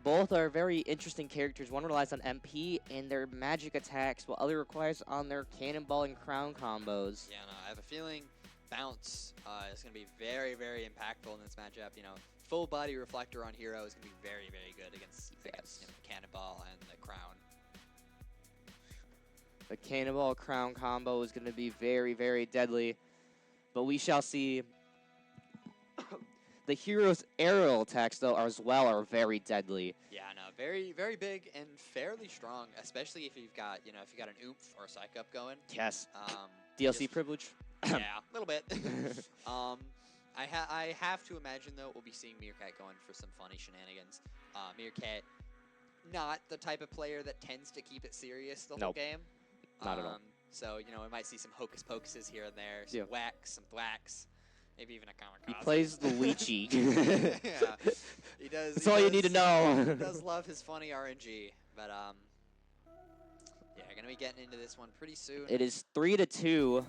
Speaker 3: Both are very interesting characters. One relies on MP and their magic attacks, while other requires on their cannonball and crown combos.
Speaker 5: Yeah, no, I have a feeling Bounce is going to be very, very impactful in this matchup. You know, full body reflector on hero is going to be very, very good against you know, the cannonball and the crown.
Speaker 3: The cannonball crown combo is going to be very, very deadly. But we shall see. The hero's aerial attacks, though, as well are very deadly.
Speaker 5: Yeah, no, very, very big and fairly strong, especially if you've got, you know, if you got an oomph or a psych up going.
Speaker 3: Yes.
Speaker 5: Just-
Speaker 3: DLC privilege.
Speaker 5: Yeah, a little bit. I have to imagine though we'll be seeing Meerkat going for some funny shenanigans. Meerkat, not the type of player that tends to keep it serious the whole
Speaker 3: Nope.
Speaker 5: game.
Speaker 3: Not at all.
Speaker 5: So you know we might see some hocus pocuses here and there, some
Speaker 3: Yeah.
Speaker 5: whacks, some thwacks, maybe even a kamikaze.
Speaker 3: He plays Luigi.
Speaker 5: Yeah, he does.
Speaker 3: That's
Speaker 5: he
Speaker 3: all you need to
Speaker 5: does-
Speaker 3: know.
Speaker 5: He does love his funny RNG, but yeah, gonna be getting into this one pretty soon.
Speaker 3: It is 3-2.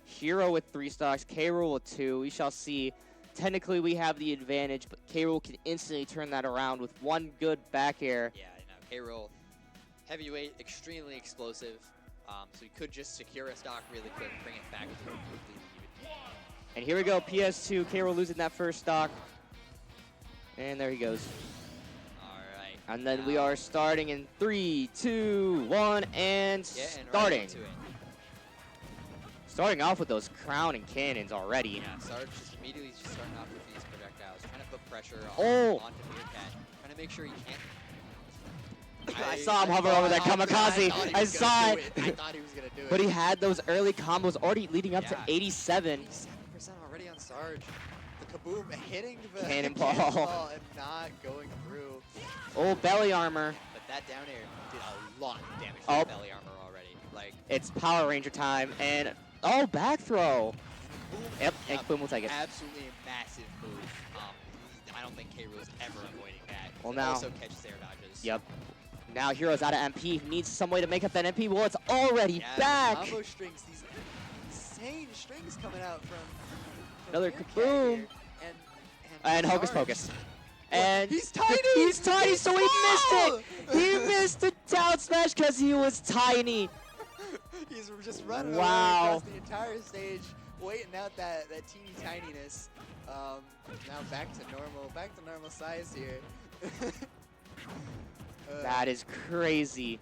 Speaker 3: Hero with 3 stocks, K-Rool with 2. We shall see. Technically, we have the advantage, but K-Rool can instantly turn that around with one good back air.
Speaker 5: Yeah, you know, K-Roll, heavyweight, extremely explosive. So he could just secure a stock really quick, bring it back to completely even.
Speaker 3: And here we go, PS2. K-Rool losing that first stock. And there he goes.
Speaker 5: All right.
Speaker 3: And then we
Speaker 5: now
Speaker 3: are starting in 3, 2, 1, and
Speaker 5: getting right
Speaker 3: starting.
Speaker 5: into it.
Speaker 3: Starting off with those crown and cannons already.
Speaker 5: Yeah, Sarge just immediately just starting off with these projectiles, trying to put pressure
Speaker 3: Oh.
Speaker 5: onto Meerkat, trying to make sure he can't.
Speaker 3: I saw him hover over that kamikaze. I saw it.
Speaker 5: I thought he was gonna do it.
Speaker 3: But he had those early combos already leading up to
Speaker 5: Yeah.
Speaker 3: 87.
Speaker 5: 87% already on Sarge. The kaboom hitting the
Speaker 3: Cannonball.
Speaker 5: cannonball and not going through.
Speaker 3: Oh, belly armor.
Speaker 5: But that down air did a lot of damage to
Speaker 3: Oh.
Speaker 5: the belly armor already. Like,
Speaker 3: It's Power Ranger time. And, oh, back throw.
Speaker 5: boom.
Speaker 3: Yep,
Speaker 5: Yeah,
Speaker 3: and Boom will take it.
Speaker 5: absolutely a massive move. I don't think K. Rool's ever avoiding that.
Speaker 3: Well,
Speaker 5: It
Speaker 3: now-
Speaker 5: also catches air dodges.
Speaker 3: Yep. Now Hero's out of MP. Needs some way to make up that MP. Well, it's already
Speaker 5: Yeah,
Speaker 3: back.
Speaker 5: combo strings, these insane strings coming out from
Speaker 3: Another
Speaker 5: Meerkat
Speaker 3: kaboom.
Speaker 5: here,
Speaker 3: And Hocus
Speaker 5: Sarge.
Speaker 3: Pocus. And
Speaker 5: he's tiny!
Speaker 3: He's tiny, so he missed
Speaker 5: small!
Speaker 3: it. He missed the down smash because he was tiny.
Speaker 5: He's just running
Speaker 3: Wow.
Speaker 5: away across the entire stage, waiting out that teeny tininess. Now back to normal size here.
Speaker 3: That is crazy.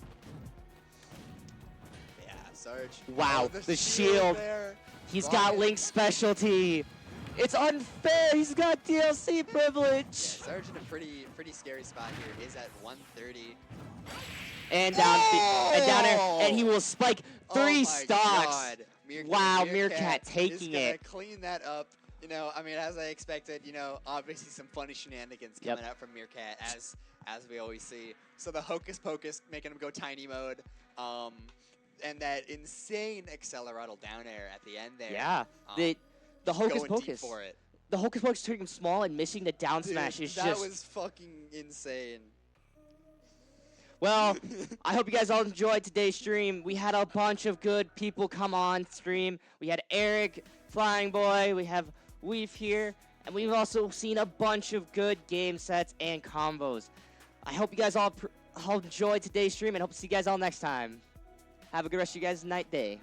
Speaker 5: Yeah, Sarge.
Speaker 3: Wow,
Speaker 5: Oh,
Speaker 3: the shield.
Speaker 5: there.
Speaker 3: He's
Speaker 5: Rocking.
Speaker 3: got Link's specialty. It's unfair. He's got DLC privilege.
Speaker 5: Yeah, Sarge in a pretty scary spot here. Is at 130.
Speaker 3: And down, and down air, and he will spike
Speaker 5: Oh
Speaker 3: 3
Speaker 5: my
Speaker 3: stocks.
Speaker 5: God.
Speaker 3: Wow, Meerkat
Speaker 5: is
Speaker 3: taking
Speaker 5: gonna
Speaker 3: it.
Speaker 5: clean that up. You know, I mean, as I expected, you know, obviously some funny shenanigans
Speaker 3: Yep.
Speaker 5: coming out from Meerkat, as we always see. So the Hocus Pocus making him go tiny mode, and that insane Acceleratal down air at the end there.
Speaker 3: Yeah,
Speaker 5: um,
Speaker 3: the Hocus
Speaker 5: going deep
Speaker 3: Pocus.
Speaker 5: for it.
Speaker 3: The Hocus Pocus turning him small and missing the down
Speaker 5: Dude,
Speaker 3: smash is
Speaker 5: that
Speaker 3: just.
Speaker 5: was fucking insane.
Speaker 3: Well, I hope you guys all enjoyed today's stream. We had a bunch of good people come on stream. We had Eric, Flying Boy, we have Weave here, and we've also seen a bunch of good game sets and combos. I hope you guys all enjoyed today's stream and hope to see you guys all next time. Have a good rest of your guys' night day.